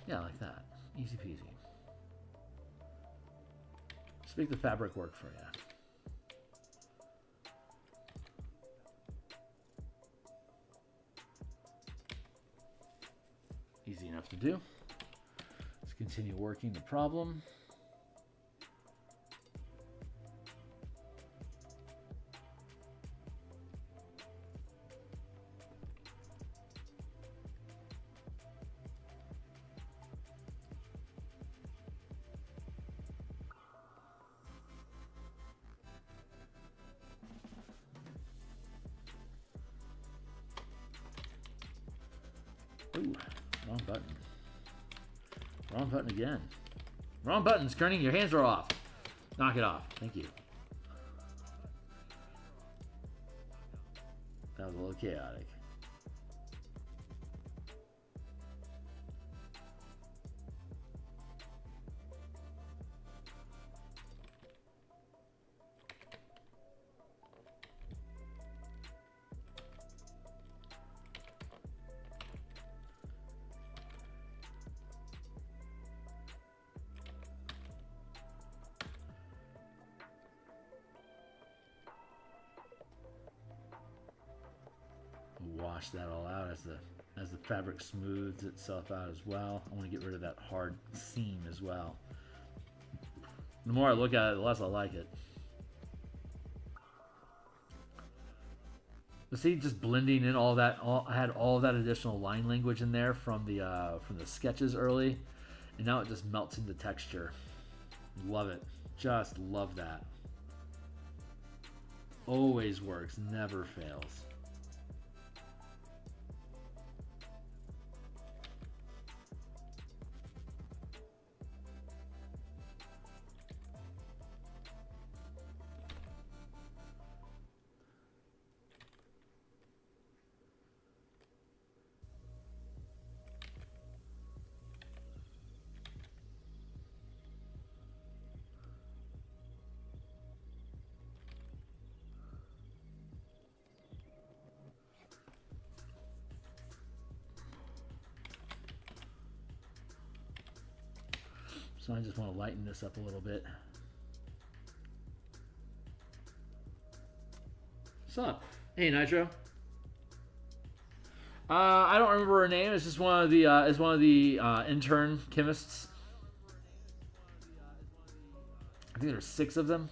Yeah, like that. Easy peasy. Just make the fabric work for you. Easy enough to do. Let's continue working the problem. Ooh, wrong button. Wrong button again. Wrong button, Skirning. Your hands are off. Knock it off. Thank you. That was a little chaotic. Wash that all out as the fabric smooths itself out as well. I want to get rid of that hard seam as well. The more I look at it, the less I like it. But see, just blending in all that, I had all that additional line language in there from the sketches early. And now it just melts into texture. Love it. Just love that. Always works, never fails. So I just want to lighten this up a little bit. What's up? Hey, Nitro. I don't remember her name. It's just one of the intern chemists. I think there's 6 of them.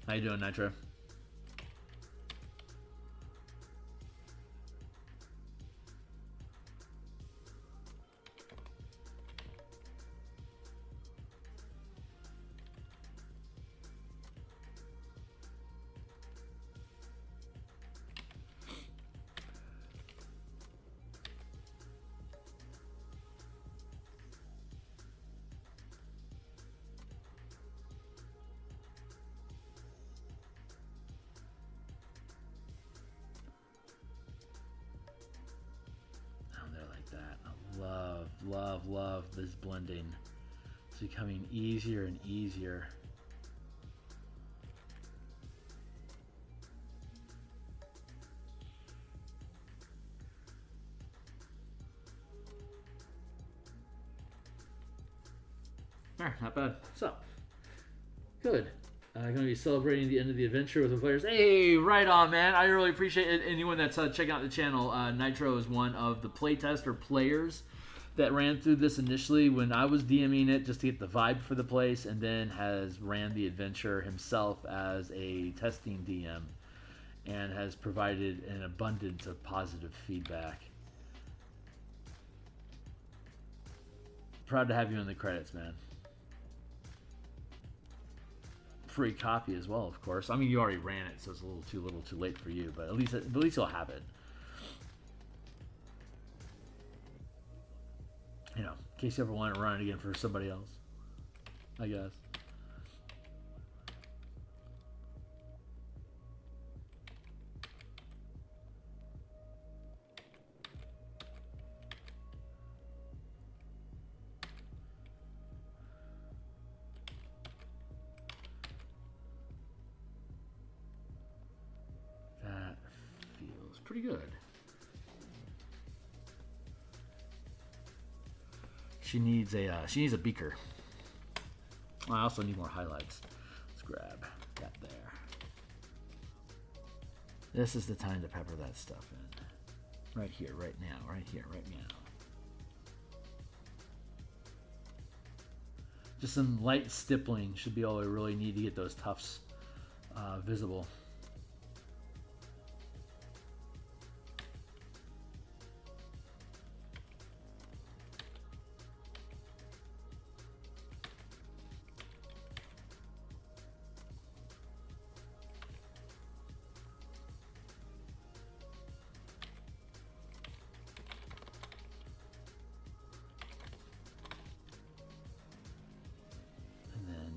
How you doing, Nitro? Love this blending. It's becoming easier and easier. Not bad. So, good. Going to be celebrating the end of the adventure with the players. Hey, right on, man. I really appreciate it. Anyone that's checking out the channel, Nitro is one of the playtester players that ran through this initially when I was DMing it just to get the vibe for the place, and then has ran the adventure himself as a testing DM and has provided an abundance of positive feedback. Proud to have you in the credits, man. Free copy as well, of course. I mean, you already ran it, so it's a little too late for you, but at least you'll have it. You know, in case you ever want to run it again for somebody else, I guess. That feels pretty good. She needs a beaker. I also need more highlights. Let's grab that there. This is the time to pepper that stuff in. Right here, right now, right here, right now. Just some light stippling should be all we really need to get those tufts visible.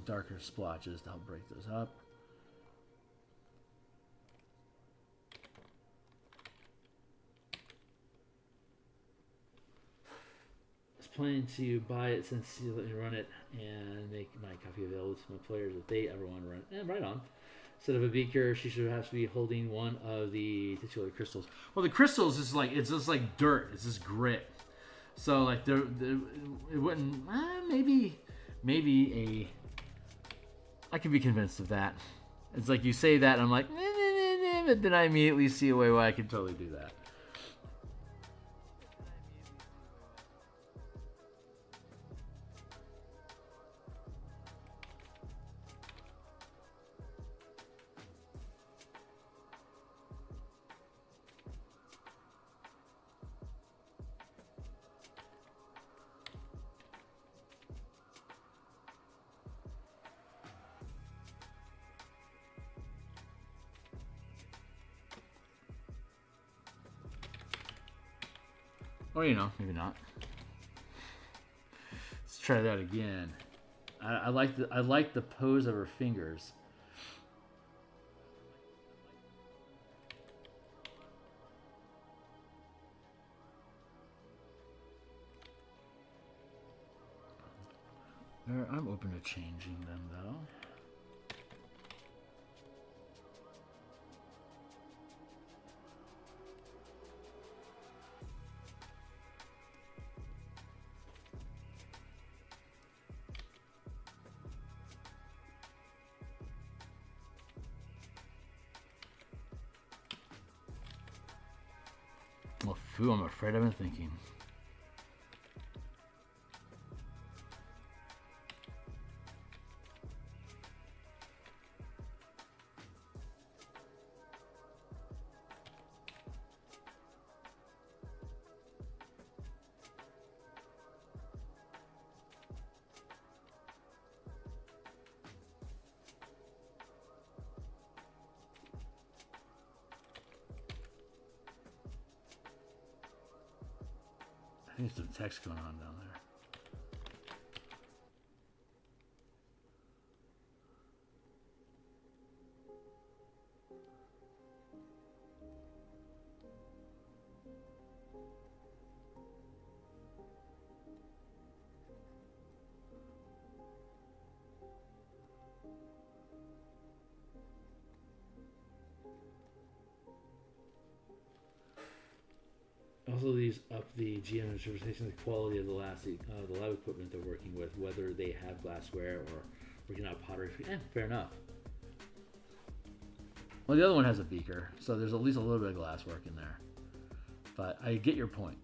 Darker splotches to help break those up. I was planning to buy it since you let me run it and make my copy available to my players if they ever want to run it. And right on. Instead of a beaker, she should have to be holding one of the titular crystals. Well, the crystals is like, it's just like dirt. It's just grit. So like it wouldn't. Maybe a. I can be convinced of that. It's like you say that, and I'm like, but then I immediately see a way why I could totally do that. Or, you know, maybe not. Let's try that again. I like the pose of her fingers. I'm open to changing them though. Well, foo, I'm afraid I've been thinking. I think there's some text going on down there. Also, these up the GM interpretation of the quality of the lab equipment they're working with, whether they have glassware or working out pottery. Fair enough. Well, the other one has a beaker, so there's at least a little bit of glass work in there. But I get your point.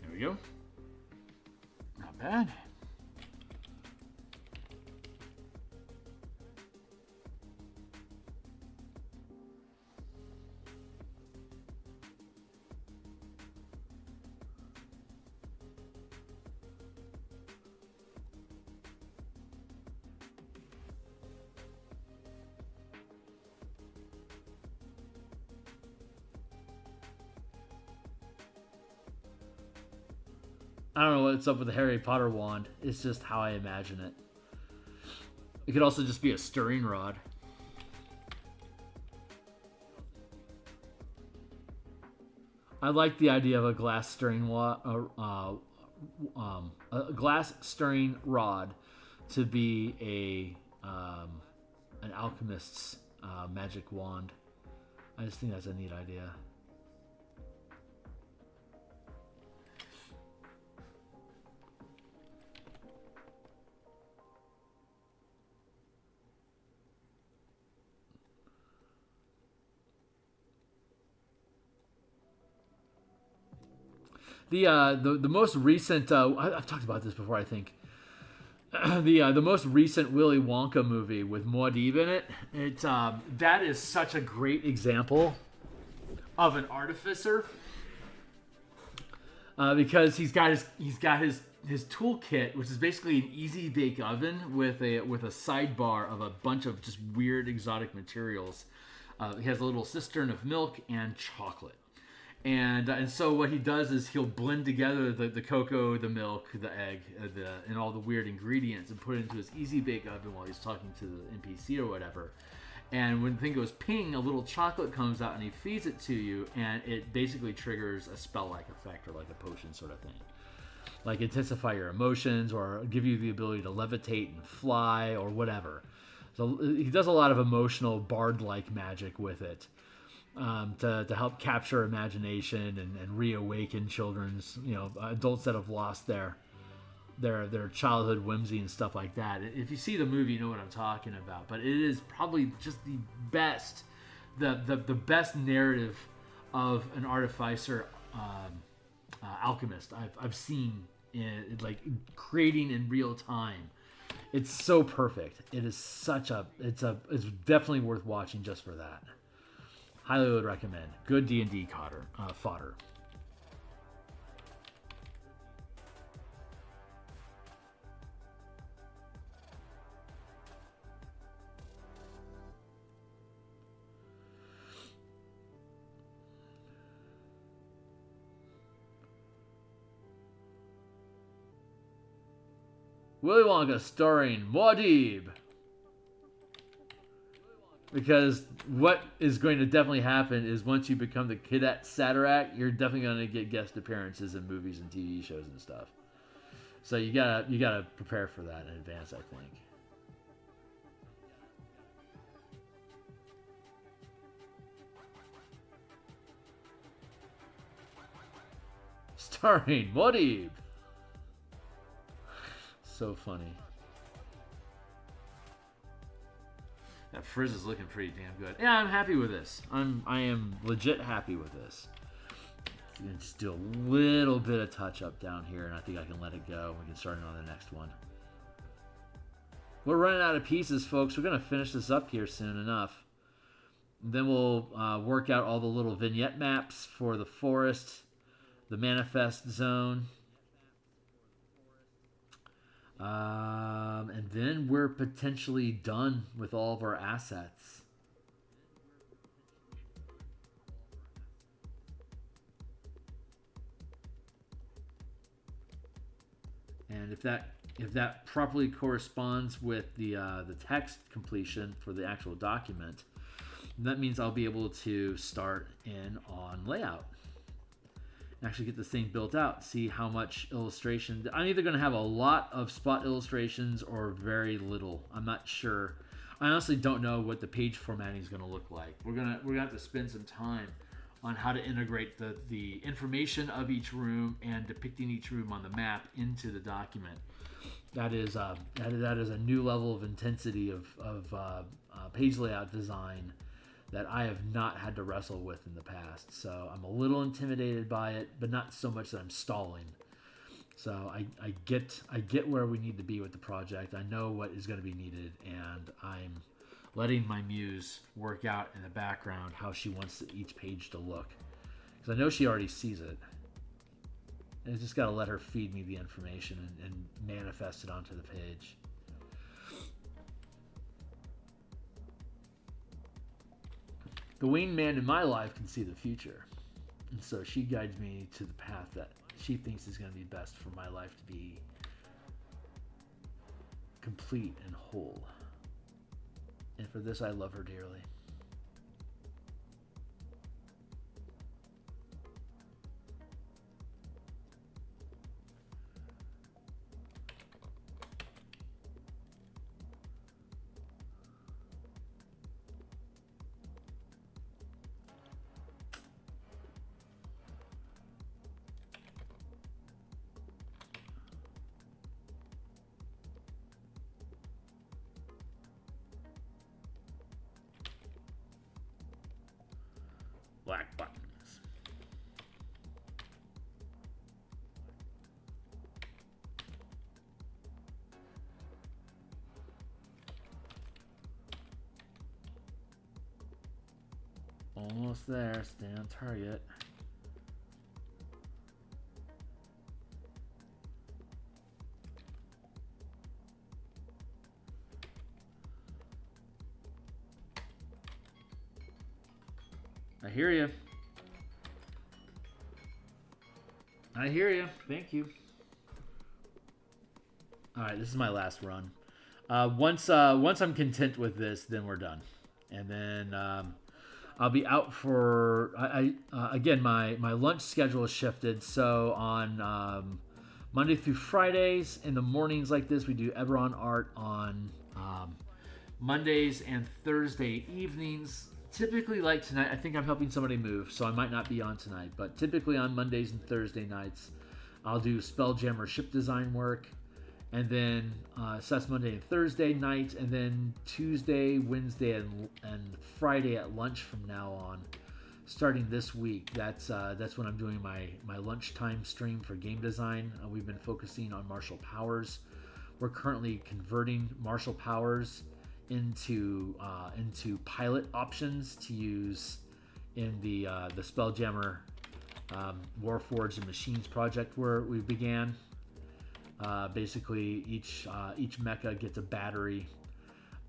There we go. Not bad. I don't know what's up with the Harry Potter wand. It's just how I imagine it. It could also just be a stirring rod. I like the idea of a glass stirring a glass stirring rod to be an alchemist's magic wand. I just think that's a neat idea. The most recent I've talked about this before, I think. The most recent Willy Wonka movie with Muad'Dib in it. That is such a great example of an artificer because he's got his toolkit, which is basically an easy bake oven with a sidebar of a bunch of just weird exotic materials. He has a little cistern of milk and chocolate. And so what he does is he'll blend together the cocoa, the milk, the egg, and all the weird ingredients and put it into his easy bake oven while he's talking to the NPC or whatever. And when the thing goes ping, a little chocolate comes out and he feeds it to you, and it basically triggers a spell-like effect or like a potion sort of thing. Like intensify your emotions or give you the ability to levitate and fly or whatever. So he does a lot of emotional bard-like magic with it, to help capture imagination and reawaken children's, adults that have lost their childhood whimsy and stuff like that. If you see the movie, you know what I'm talking about. But it is probably just the best, the best narrative of an artificer alchemist I've seen in, like, creating in real time. It's so perfect. It is it's definitely worth watching just for that. Highly would recommend. Good D&D fodder. Willy Wonka starring Muad'Dib. Because what is going to definitely happen is once you become the Cadet Satarak, you're definitely going to get guest appearances in movies and TV shows and stuff. So you gotta prepare for that in advance, I think. Starring Muad'Dib. So funny. That frizz is looking pretty damn good. Yeah, I'm happy with this. I am legit happy with this. I'm gonna just do a little bit of touch up down here, and I think I can let it go. We can start on the next one. We're running out of pieces, folks. We're gonna finish this up here soon enough. Then we'll work out all the little vignette maps for the forest, the manifest zone. And then we're potentially done with all of our assets. And if that properly corresponds with the text completion for the actual document, that means I'll be able to start in on layout. Actually get this thing built out, see how much illustration. I'm either going to have a lot of spot illustrations or very little. I'm not sure. I honestly don't know what the page formatting is going to look like. We're gonna have to spend some time on how to integrate the information of each room and depicting each room on the map into the document. That is a new level of intensity of page layout design that I have not had to wrestle with in the past. So I'm a little intimidated by it, but not so much that I'm stalling. So I get where we need to be with the project. I know what is going to be needed, and I'm letting my muse work out in the background how she wants each page to look. Because I know she already sees it. And I just got to let her feed me the information and manifest it onto the page. The wingman in my life can see the future, and so she guides me to the path that she thinks is going to be best for my life to be complete and whole. And for this, I love her dearly. Black buttons. Almost there. Stay on target. I hear you. I hear you. Thank you. All right, this is my last run. Once I'm content with this, then we're done, and then I'll be out for. Again, my lunch schedule is shifted, so on Monday through Fridays in the mornings like this, we do Eberron art. On Mondays and Thursday evenings. Typically, like tonight, I think I'm helping somebody move, so I might not be on tonight. But typically on Mondays and Thursday nights, I'll do Spelljammer ship design work. And then so that's Monday and Thursday night. And then Tuesday, Wednesday, and Friday at lunch from now on. Starting this week, that's when I'm doing my lunchtime stream for game design. We've been focusing on martial powers. We're currently converting martial powers into pilot options to use in the Spelljammer Warforged and Machines project where we began. Basically, each mecha gets a battery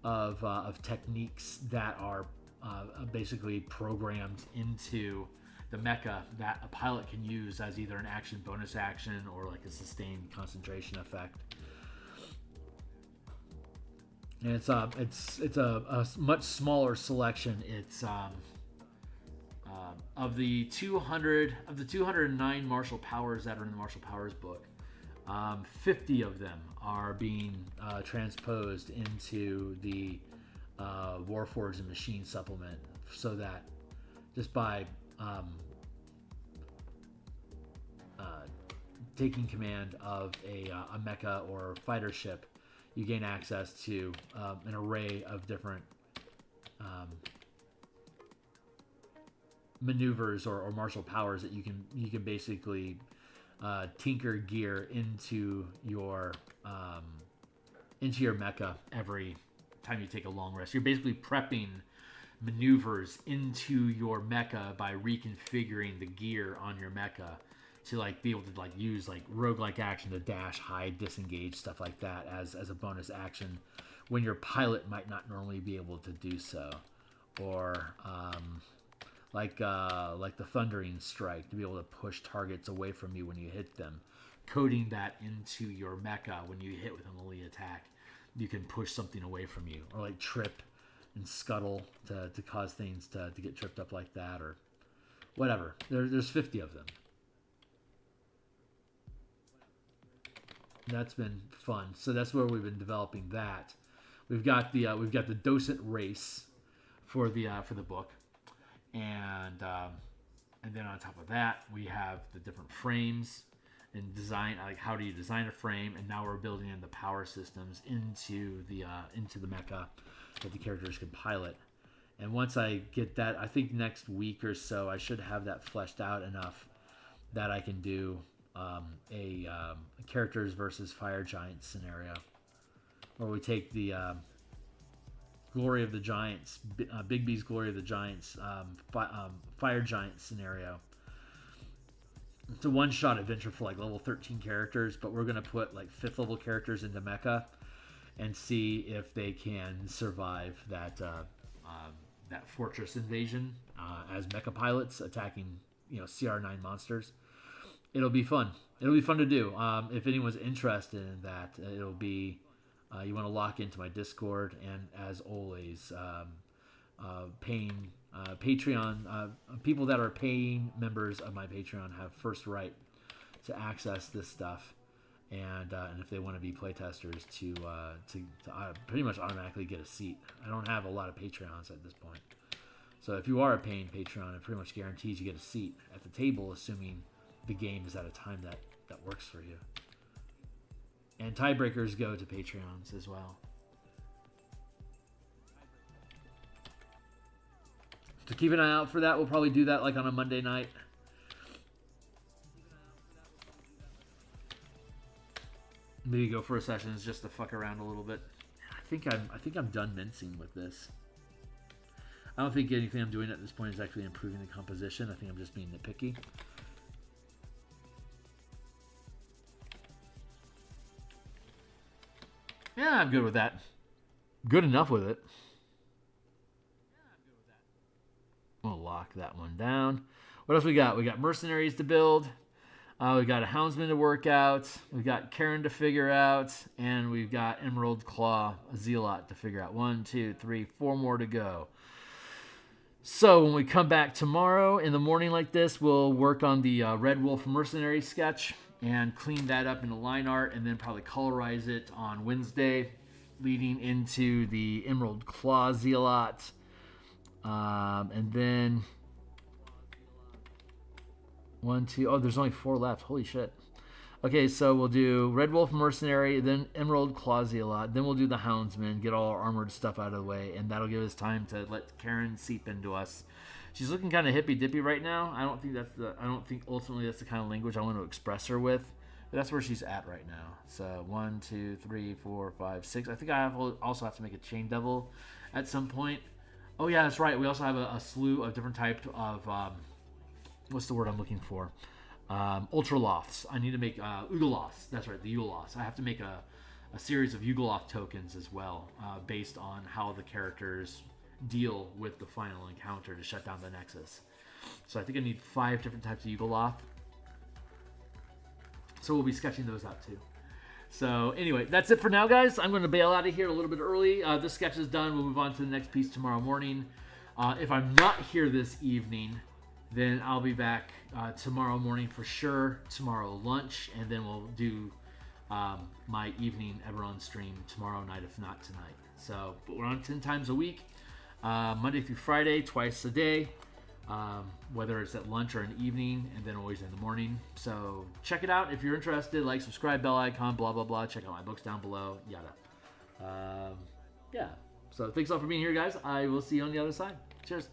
of techniques that are basically programmed into the mecha that a pilot can use as either an action, bonus action, or like a sustained concentration effect. And it's a much smaller selection. It's of the 209 martial powers that are in the martial powers book, 50 of them are being transposed into the Warforged and Machine supplement, so that just by taking command of a mecha or fighter ship, you gain access to an array of different maneuvers or martial powers that you can basically tinker gear into your mecha every time you take a long rest. You're basically prepping maneuvers into your mecha by reconfiguring the gear on your mecha to like be able to like use like roguelike action to dash, hide, disengage, stuff like that as a bonus action when your pilot might not normally be able to do so. Or like the Thundering Strike, to be able to push targets away from you when you hit them. Coding that into your mecha when you hit with a melee attack, you can push something away from you. Or like Trip and Scuttle to cause things to get tripped up like that, or whatever. There's 50 of them. That's been fun. So that's where we've been developing that. We've got the docent race for the book, and then on top of that we have the different frames and design, like how do you design a frame, and now we're building in the power systems into the mecha that the characters can pilot. And once I get that, I think next week or so I should have that fleshed out enough that I can do a characters versus fire giants scenario, where we take the Glory of the Giants, Big B's Glory of the Giants, fire giant scenario. It's a one-shot adventure for like level 13 characters, but we're gonna put like 5th level characters into mecha and see if they can survive that fortress invasion as mecha pilots attacking CR9 monsters. It'll be fun. It'll be fun to do. If anyone's interested in that, it'll be, you want to lock into my Discord, and as always, paying Patreon, people that are paying members of my Patreon have first right to access this stuff, and if they want to be playtesters, to pretty much automatically get a seat. I don't have a lot of Patreons at this point, so if you are a paying Patreon, it pretty much guarantees you get a seat at the table, assuming the game is at a time that works for you. And tiebreakers go to Patreons as well. So keep an eye out for that. We'll probably do that like on a Monday night. Maybe go for a session just to fuck around a little bit. I think I'm done mincing with this. I don't think anything I'm doing at this point is actually improving the composition. I think I'm just being nitpicky. Yeah, I'm good with that. Good enough with it. We'll lock that one down. What else we got? We got mercenaries to build. We got a houndsman to work out. We've got Karen to figure out. And we've got Emerald Claw, a zealot to figure out. 1, 2, 3, 4 more to go. So when we come back tomorrow in the morning like this, we'll work on the Red Wolf mercenary sketch and clean that up into line art, and then probably colorize it on Wednesday. leading into the Emerald Claw Zealot. And then 1, 2. Oh, there's only 4 left. Holy shit. Okay, so we'll do Red Wolf Mercenary, then Emerald Claw Zealot, then we'll do the Houndsman, get all our armored stuff out of the way, and that'll give us time to let Karen seep into us. She's looking kind of hippy dippy right now. I don't think ultimately that's the kind of language I want to express her with. But that's where she's at right now. So 1, 2, 3, 4, 5, 6. I think I also have to make a Chain Devil at some point. Oh yeah, that's right. We also have a slew of different types of what's the word I'm looking for? Ultraloths. I need to make Ugoloths. That's right, the Ugoloths. I have to make a series of Ugoloth tokens as well, based on how the characters deal with the final encounter to shut down the Nexus. So I think I need 5 different types of Ugoloth. So we'll be sketching those out too. So anyway, that's it for now, guys. I'm going to bail out of here a little bit early. This sketch is done. We'll move on to the next piece tomorrow morning. If I'm not here this evening, then I'll be back tomorrow morning for sure, tomorrow lunch, and then we'll do my evening Eberron stream tomorrow night, if not tonight. So, but we're on 10 times a week, Monday through Friday, twice a day, whether it's at lunch or in the evening, and then always in the morning. So check it out if you're interested. Like, subscribe, bell icon, blah, blah, blah. Check out my books down below, yada. Yeah. So thanks all for being here, guys. I will see you on the other side. Cheers.